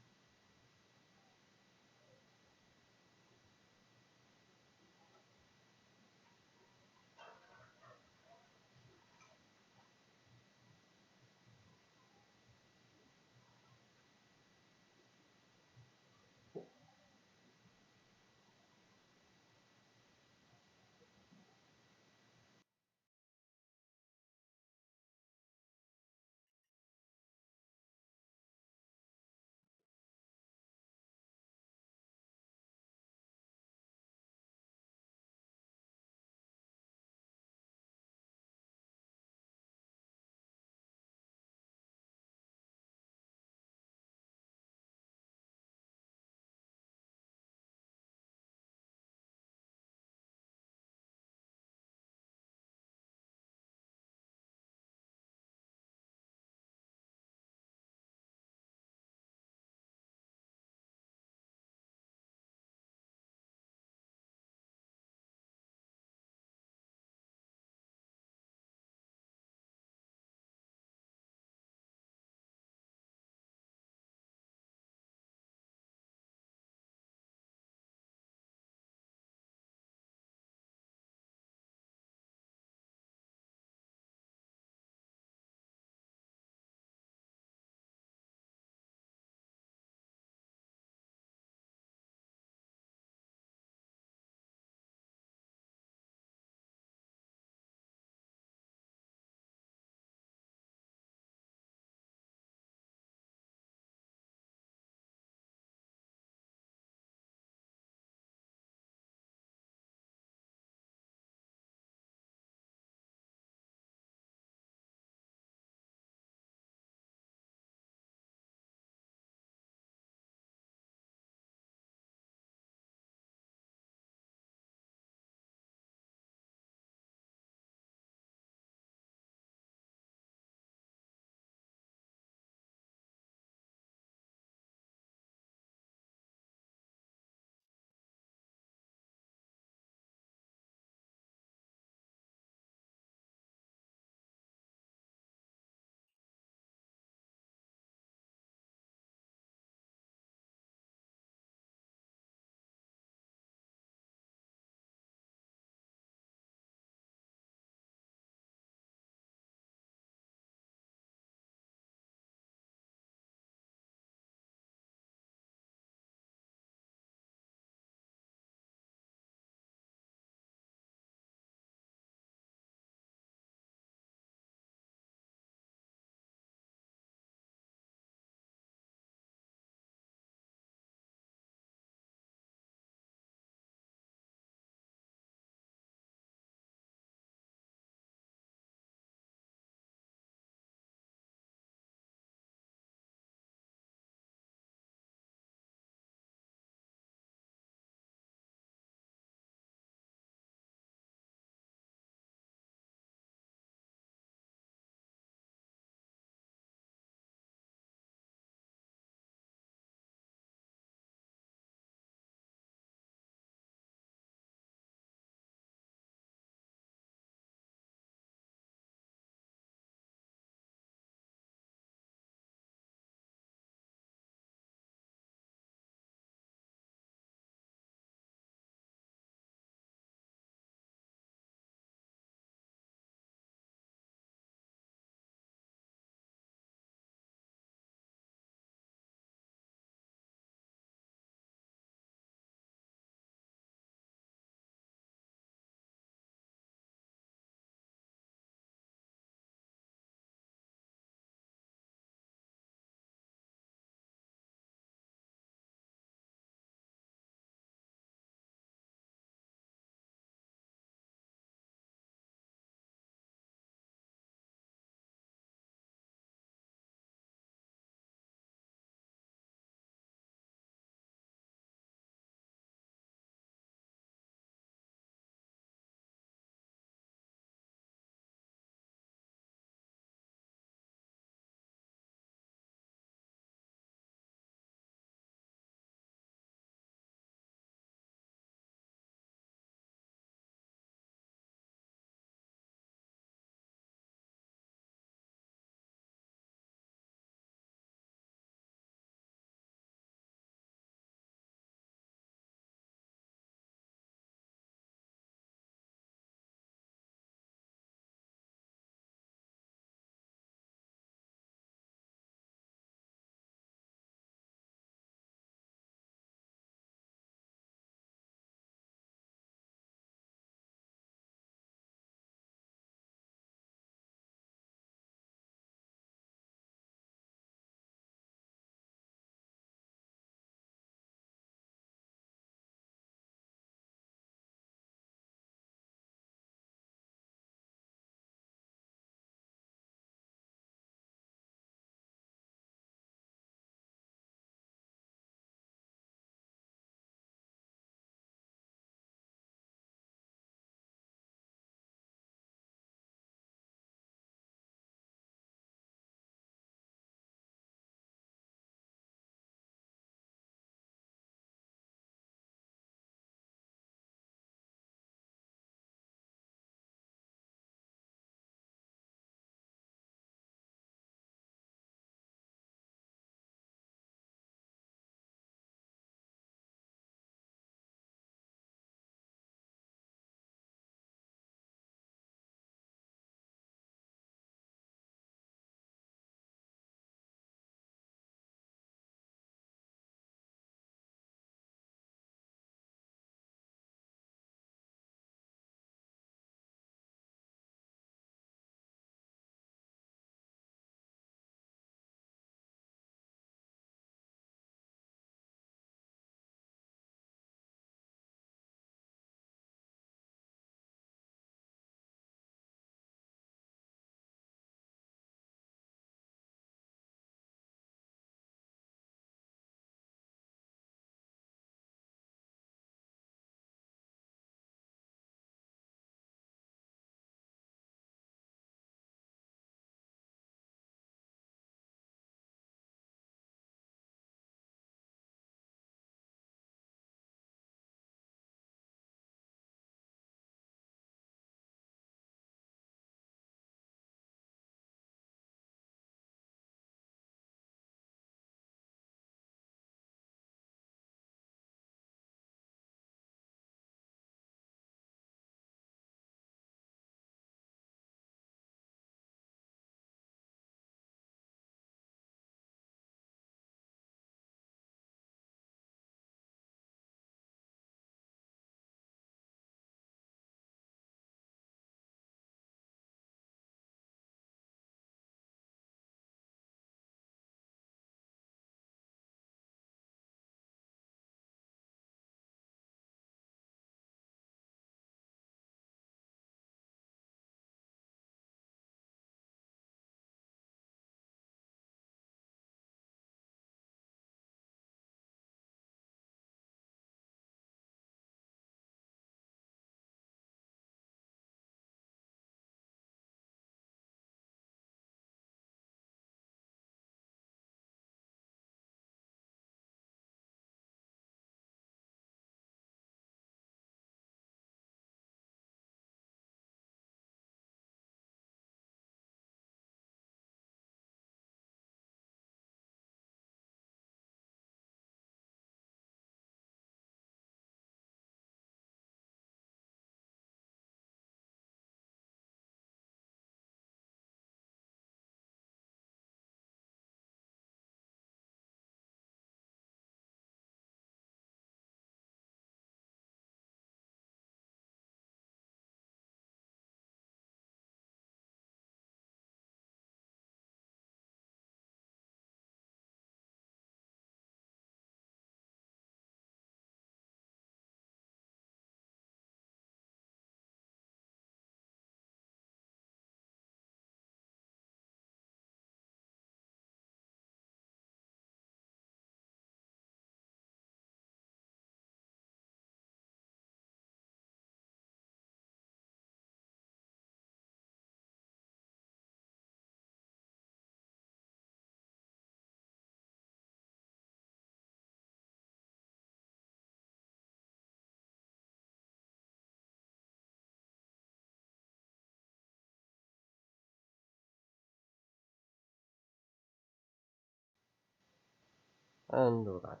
And we're back.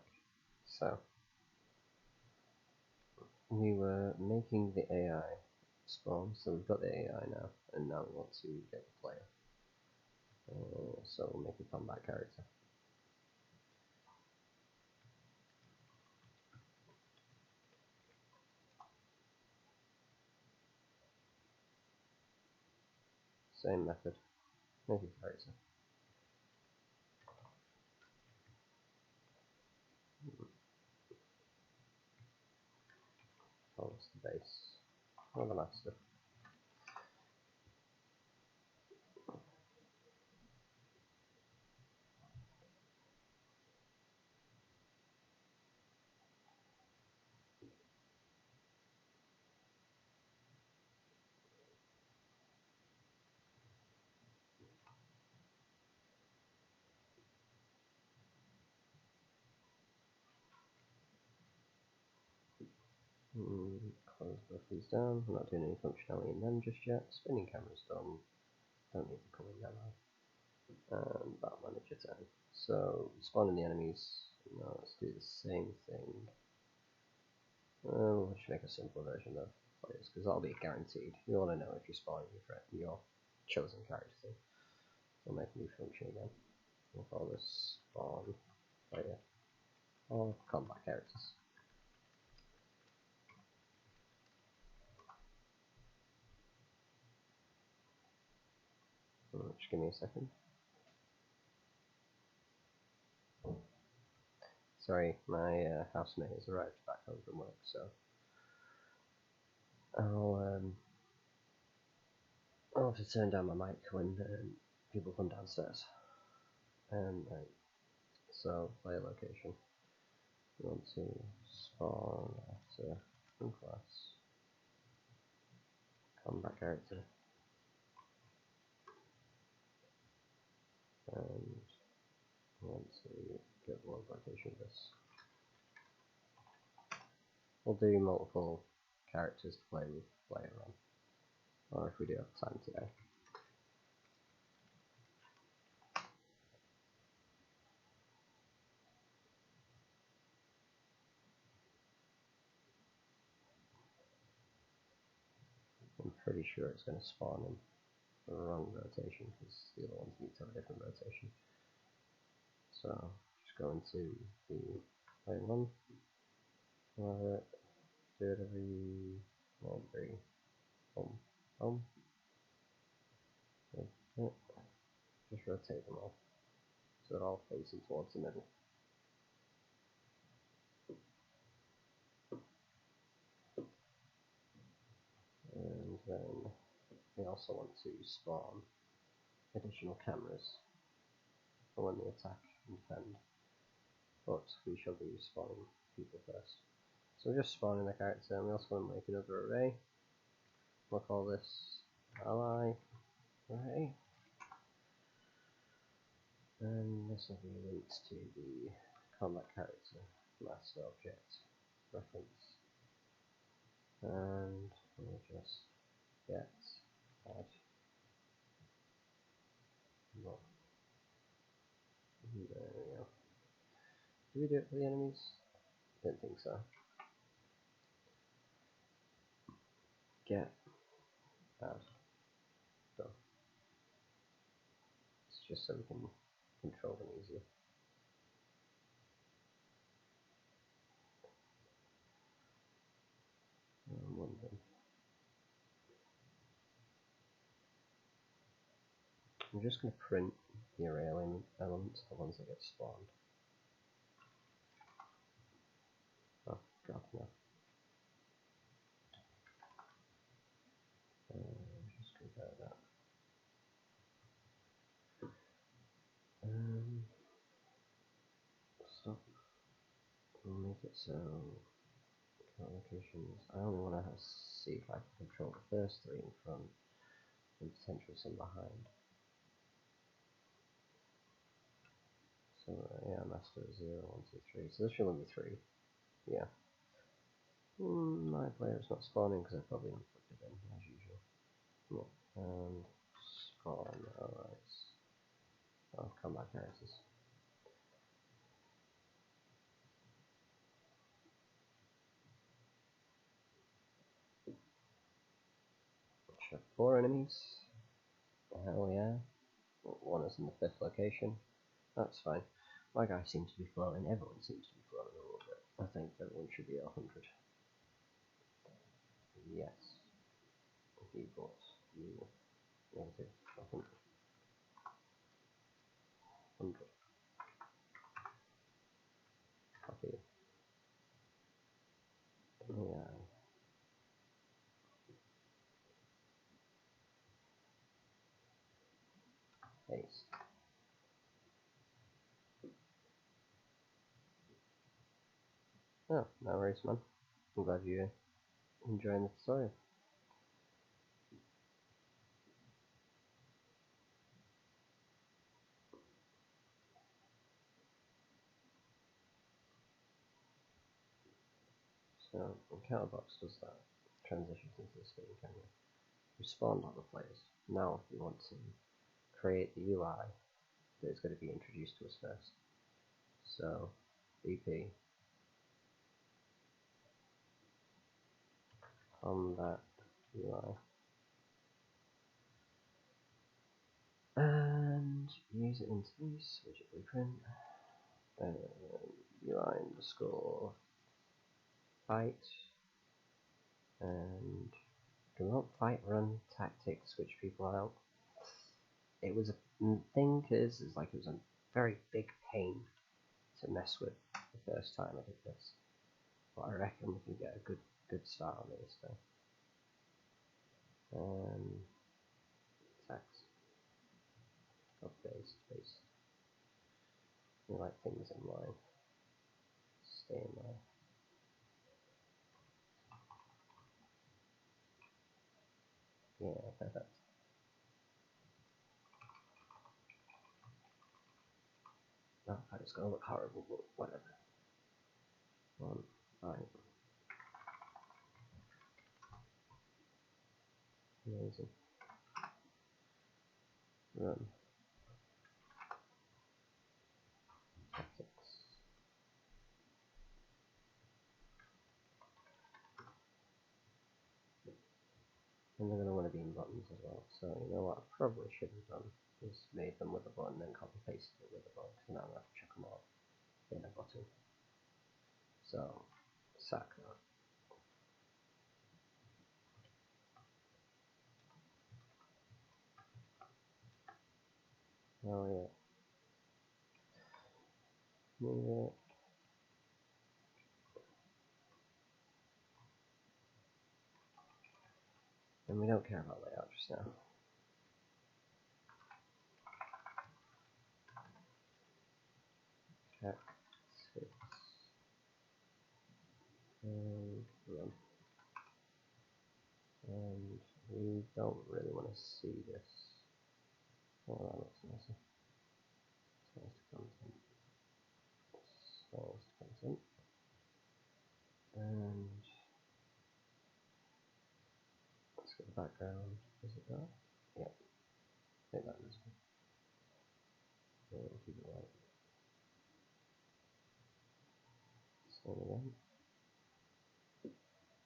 So, we were making the AI spawn, so we've got the AI now, and now we want to get the player. So we'll make a combat character. Same method, make a character. Oh, it's the base, or the master. Close both these down, I'm not doing any functionality in them just yet. Spinning camera's done, don't need the coloring demo. And battle manager turn. So, spawning the enemies, now let's do the same thing. We'll just make a simple version of players, because that'll be guaranteed. You want to know if you're spawning your chosen character. So we'll make a new function again. We'll call this spawn player or combat characters. Just give me a second. Sorry, my housemate has arrived back home from work, so I'll have to turn down my mic when people come downstairs. Right. So player location. We want to spawn after class combat character, and we want to get the world location of this. We'll do multiple characters to play with later on, or if we do have time today. I'm pretty sure it's going to spawn in the wrong rotation because the other ones need to have a different rotation. So just go into the play one, do it every 93, boom, just rotate them all so they're all facing towards the middle. And then we also want to spawn additional cameras for when they attack and defend, but we shall be spawning people first. So we're just spawning the character, and we also want to make another array. We'll call this ally array, and this will be linked to the combat character master object reference, and we'll just get add look. There we go. Do we do it for the enemies? Don't think so. Get add. So it's just so we can control them easier. London. I'm just going to print the array elements, the ones that get spawned. Oh god, no. Just compare that. Stop. We'll make it so locations. I only want to see if I can control the first three in front and potentially some behind. So yeah, master 0, 1, 2, 3. So this should only be 3. Yeah. My player is not spawning because I probably unplugged it in as usual. Yeah. And spawn. Alright. Oh, combat characters. Show 4 enemies. Hell yeah. One is in the 5th location. That's fine. My guy seems to be floating. Everyone seems to be floating a little bit. I think everyone should be at 100. Yes. He got you. Negative 100. 100. Copy. Yeah. Paste. Oh, no worries, man. I'm glad you're enjoying the tutorial. So, encounter box does that. Transitions into the screen camera. Respond on the players. Now, we want to create the UI that is going to be introduced to us first. So, BP combat UI and user interface widget blueprint UI underscore fight, and do not fight run tactic switch people out. It was a thing because it was a very big pain to mess with the first time I did this, but I reckon we can get a good start on this though. Text updates space. We like things in line. Stay in line. Yeah, perfect. Oh, it's gonna look horrible, but whatever. Right. Amazing. Run. Tactics. And they're going to want to be in buttons as well. So, you know what I probably should have done is made them with a button and copy pasted it with a button. So now I'm going to have to check them all in a button. So, sack that. Oh yeah. Move it. And we don't care about layout just now. Tactics. And run. And we don't really want to see this. Oh, that looks nicer. Size content. Size content. And let's get the background. Is it that? Yep. Make that this one. Keep it white. Same again.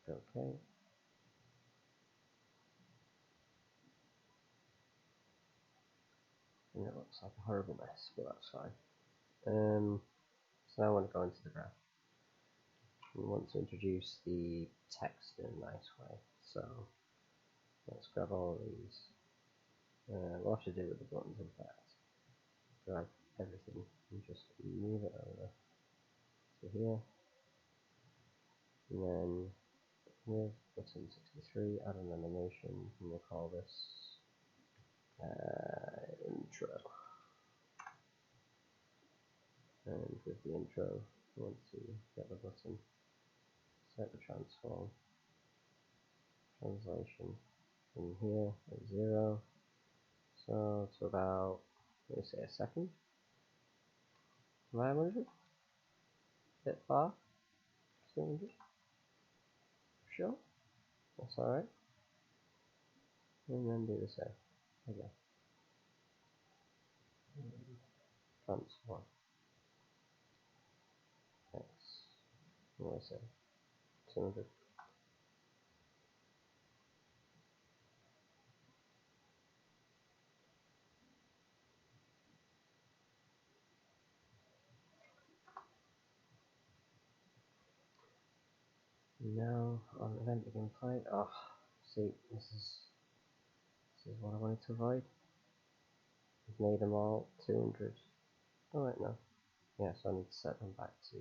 Okay. And it looks like a horrible mess, but that's fine. So now I want to go into the graph. We want to introduce the text in a nice way. So let's grab all of these. We'll have to do it with the buttons in fact. Grab everything and just move it over to here. And then with button 63, add an animation, and we'll call this intro. And with the intro, we want to get the button, set the transform, translation from here at 0, so to about, let me say a second. 900? Bit far? 200? Sure? That's alright. And then do the same. Again. Transform. X. What do I say? 200. Now on event begin flight. Oh, see, this is what I wanted to avoid. I've made them all 200. Oh wait, no. Yeah, so I need to set them back to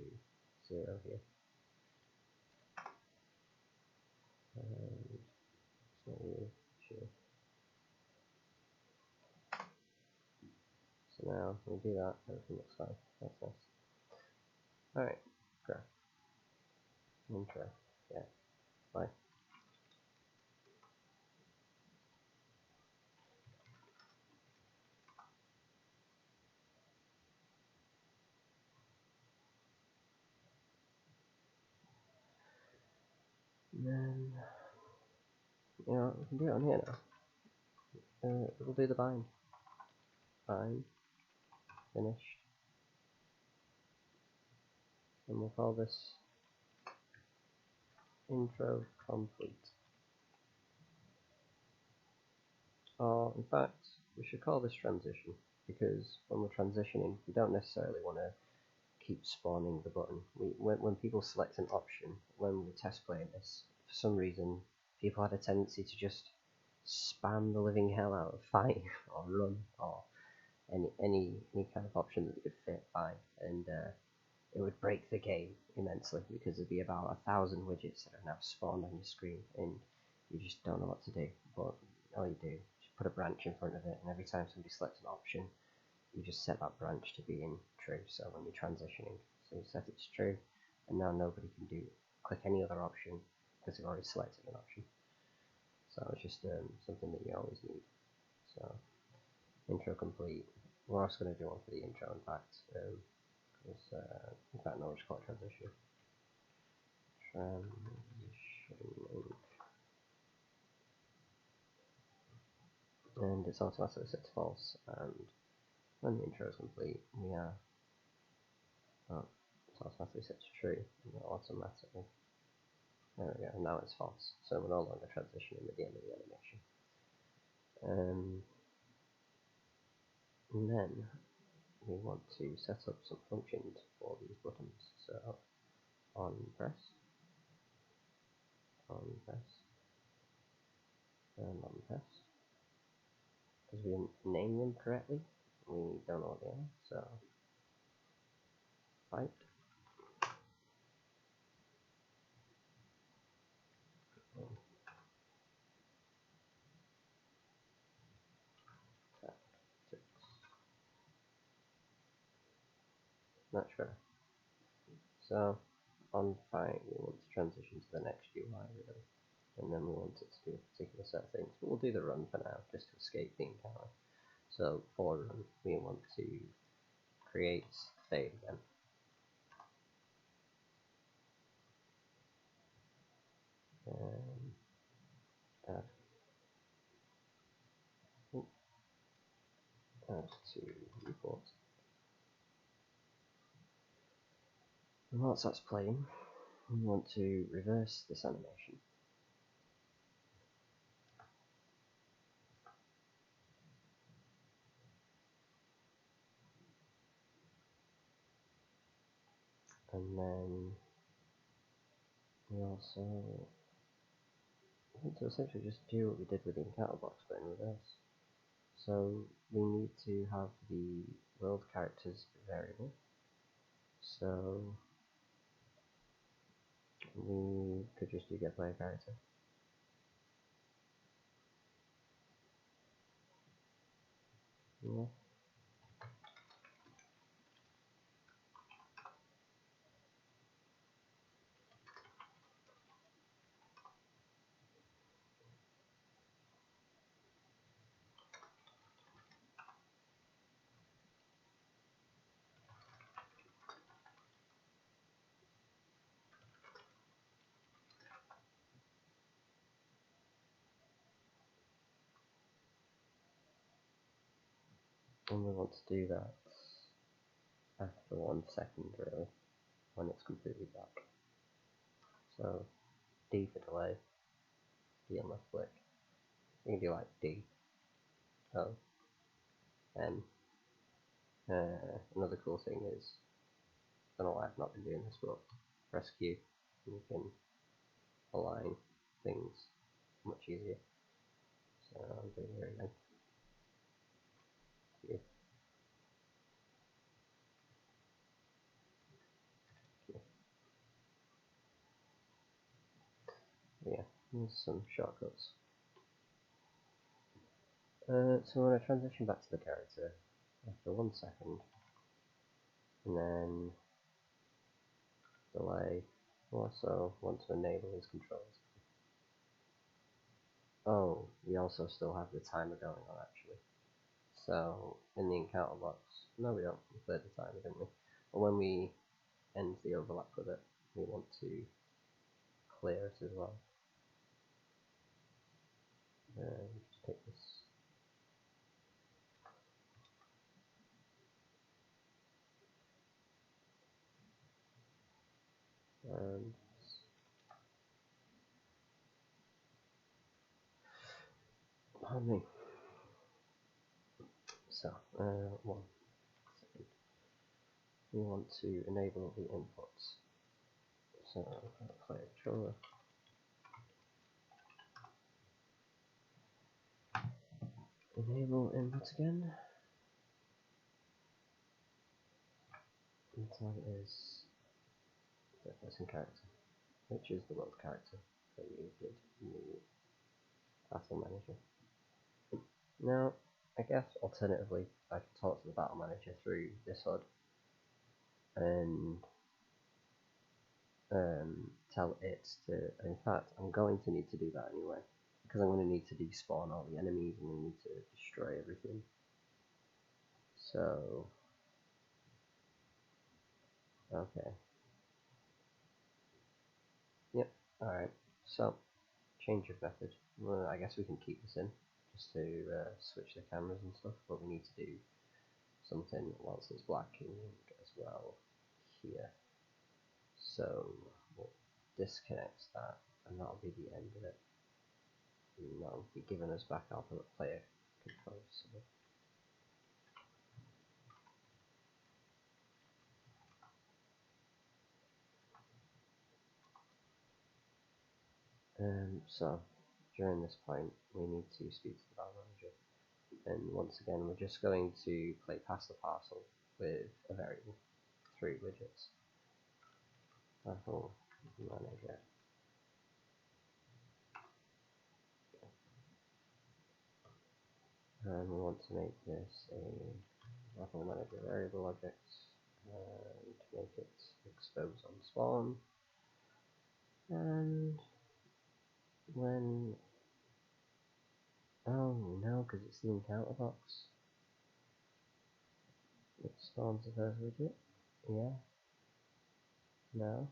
0 here. It's not really sure. So now we do that, everything looks fine. That's nice. Alright, graph. Intro. Yeah, bye. And then, you know, we can do it on here now. We'll do the bind. Bind. Finished. And we'll call this intro complete. Or, in fact, we should call this transition, because when we're transitioning, we don't necessarily want to keep spawning the button. When people select an option, when we test playing this, for some reason, people had a tendency to just spam the living hell out of fight or run or any kind of option that could fit fine, and it would break the game immensely because there'd be about 1,000 widgets that are now spawned on your screen, and you just don't know what to do. But all you do is put a branch in front of it, and every time somebody selects an option, you just set that branch to being true. So when you're transitioning, so you set it to true, and now nobody can click any other option because they've already selected an option. So it's just something that you always need. So intro complete. We're also going to do one for the intro, in fact. In fact, no, we'll just call it transition. Transitioning. And it's automatically set to false, and when the intro is complete, we are it's automatically set to true, and automatically. There we go, and now it's false, so we're no longer transitioning at the end of the animation. And then we want to set up some functions for these buttons. So on press, and on press. Because we didn't name them correctly, we don't know what they are. So fight. Tactics. Not sure. So on fight, we want to transition to the next UI really, and then we want it to do a particular set of things. But we'll do the run for now, just to escape the encounter. So for run, we want to create state again. Add to report. And whilst that's playing, we want to reverse this animation. And then we also want to essentially just do what we did with the encounter box, but in reverse. So we need to have the world characters variable. So we could just do get player character. Yeah. And we want to do that after 1 second really, when it's completely dark. So D for delay, D on left click. You can do like D, O, N. Another cool thing is, I don't know why I've not been doing this, but press Q and you can align things much easier. So I'll do it here again. Okay. Okay. Yeah, here's some shortcuts. So when I transition back to the character after 1 second, and then delay, also want to enable his controls. Oh, we also still have the timer going on actually. So in the encounter box, no we don't, we cleared the timer, didn't we? But when we end the overlap with it, we want to clear it as well. Just take this. And pardon me. So, 1 second. We want to enable the inputs. So, play controller. Enable inputs again. And the target is the person character, which is the world character that we did in the battle manager. Now, I guess alternatively, I could talk to the battle manager through this HUD and tell it to. In fact, I'm going to need to do that anyway, because I'm going to need to despawn all the enemies. I'm going to need to destroy everything. So, okay. Yep. All right. So, change of method. Well, I guess we can keep this in just to switch the cameras and stuff, but we need to do something whilst it's blacking as well here. So we'll disconnect that, and that'll be the end of it. And that'll be giving us back our player controls. So during this point, we need to speak to the battle manager, and once again, we're just going to play pass the parcel with a variable, 3 widgets. Battle manager. And we want to make this a battle manager variable object and make it expose on spawn. And when oh no, because it's the encounter box. It spawns the first widget. Yeah. No.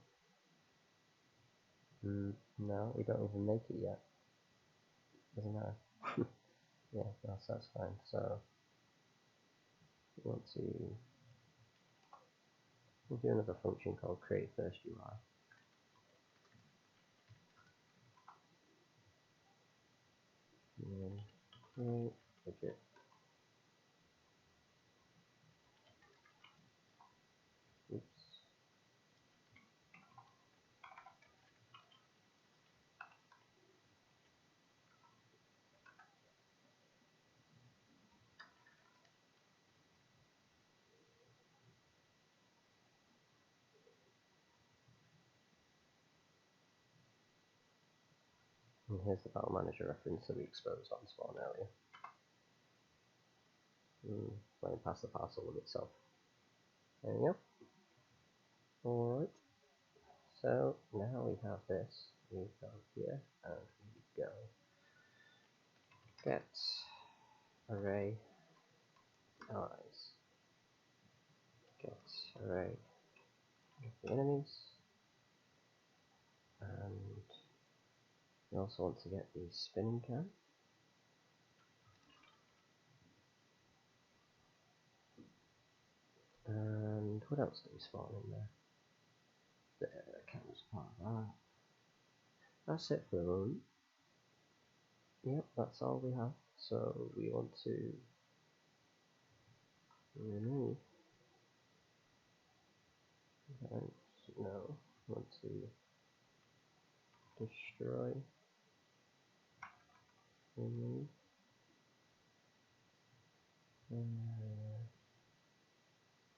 No, we don't even make it yet. Doesn't matter. Yeah, that's fine. So we want to we'll do another function called create first UI. And then create widget. Oops. And here's the battle manager reference that we exposed on spawn earlier. Playing past the parcel with itself. There we go. Alright. So now we have this. We go here and we go get array allies. Get array of the enemies. And we also want to get the spinning cam. And what else do we spawn in there? The cam's part of that. That's it for the moment. Yep, that's all we have. So we want to remove. No, we want to destroy, remove.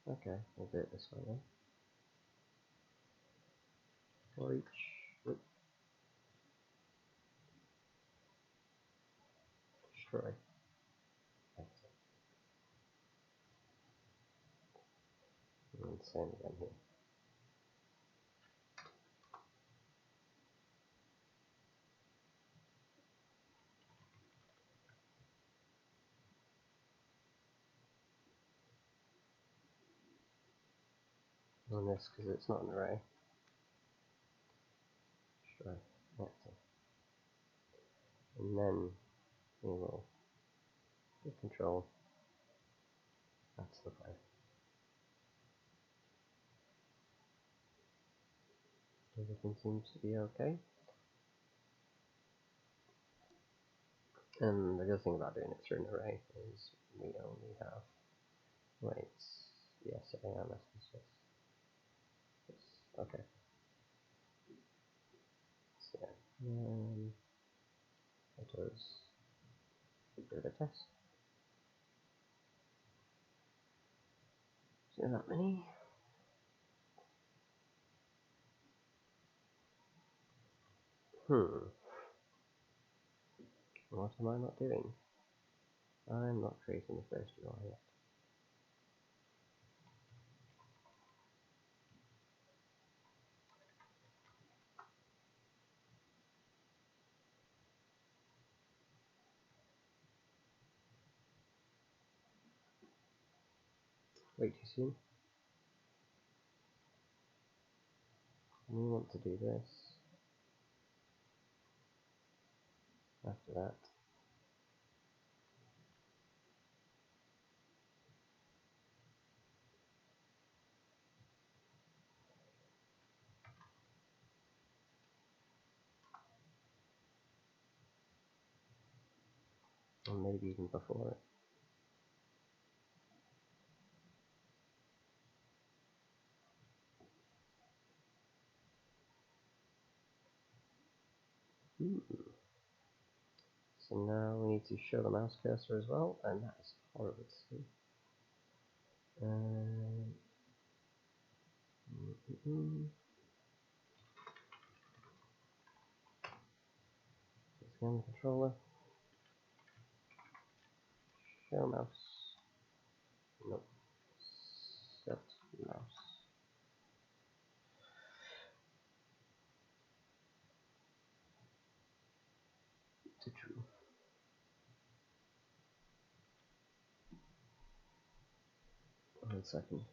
Okay, we'll do it this way then. For each, destroy. And same again here. On this, because it's not an array. Destroy. Active. And then we will do control. That's the play. Everything seems to be okay. And the good thing about doing it through an array is we only have, wait, yes, I am yes. Okay. So it was give it a test. Is there that many? What am I not doing? I'm not creating the first UI yet. Wait too soon. We want to do this after that. Or maybe even before it. So now we need to show the mouse cursor as well, and that is horrible to see. Scan the controller. Show mouse. Nope. Set mouse to true. One second.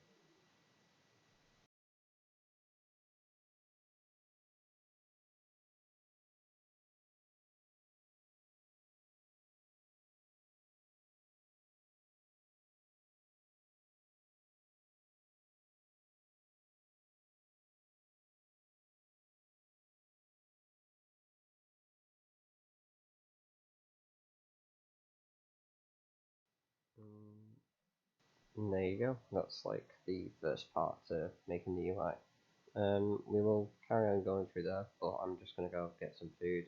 And there you go. That's like the first part to making the UI. We will carry on going through there, but I'm just going to go get some food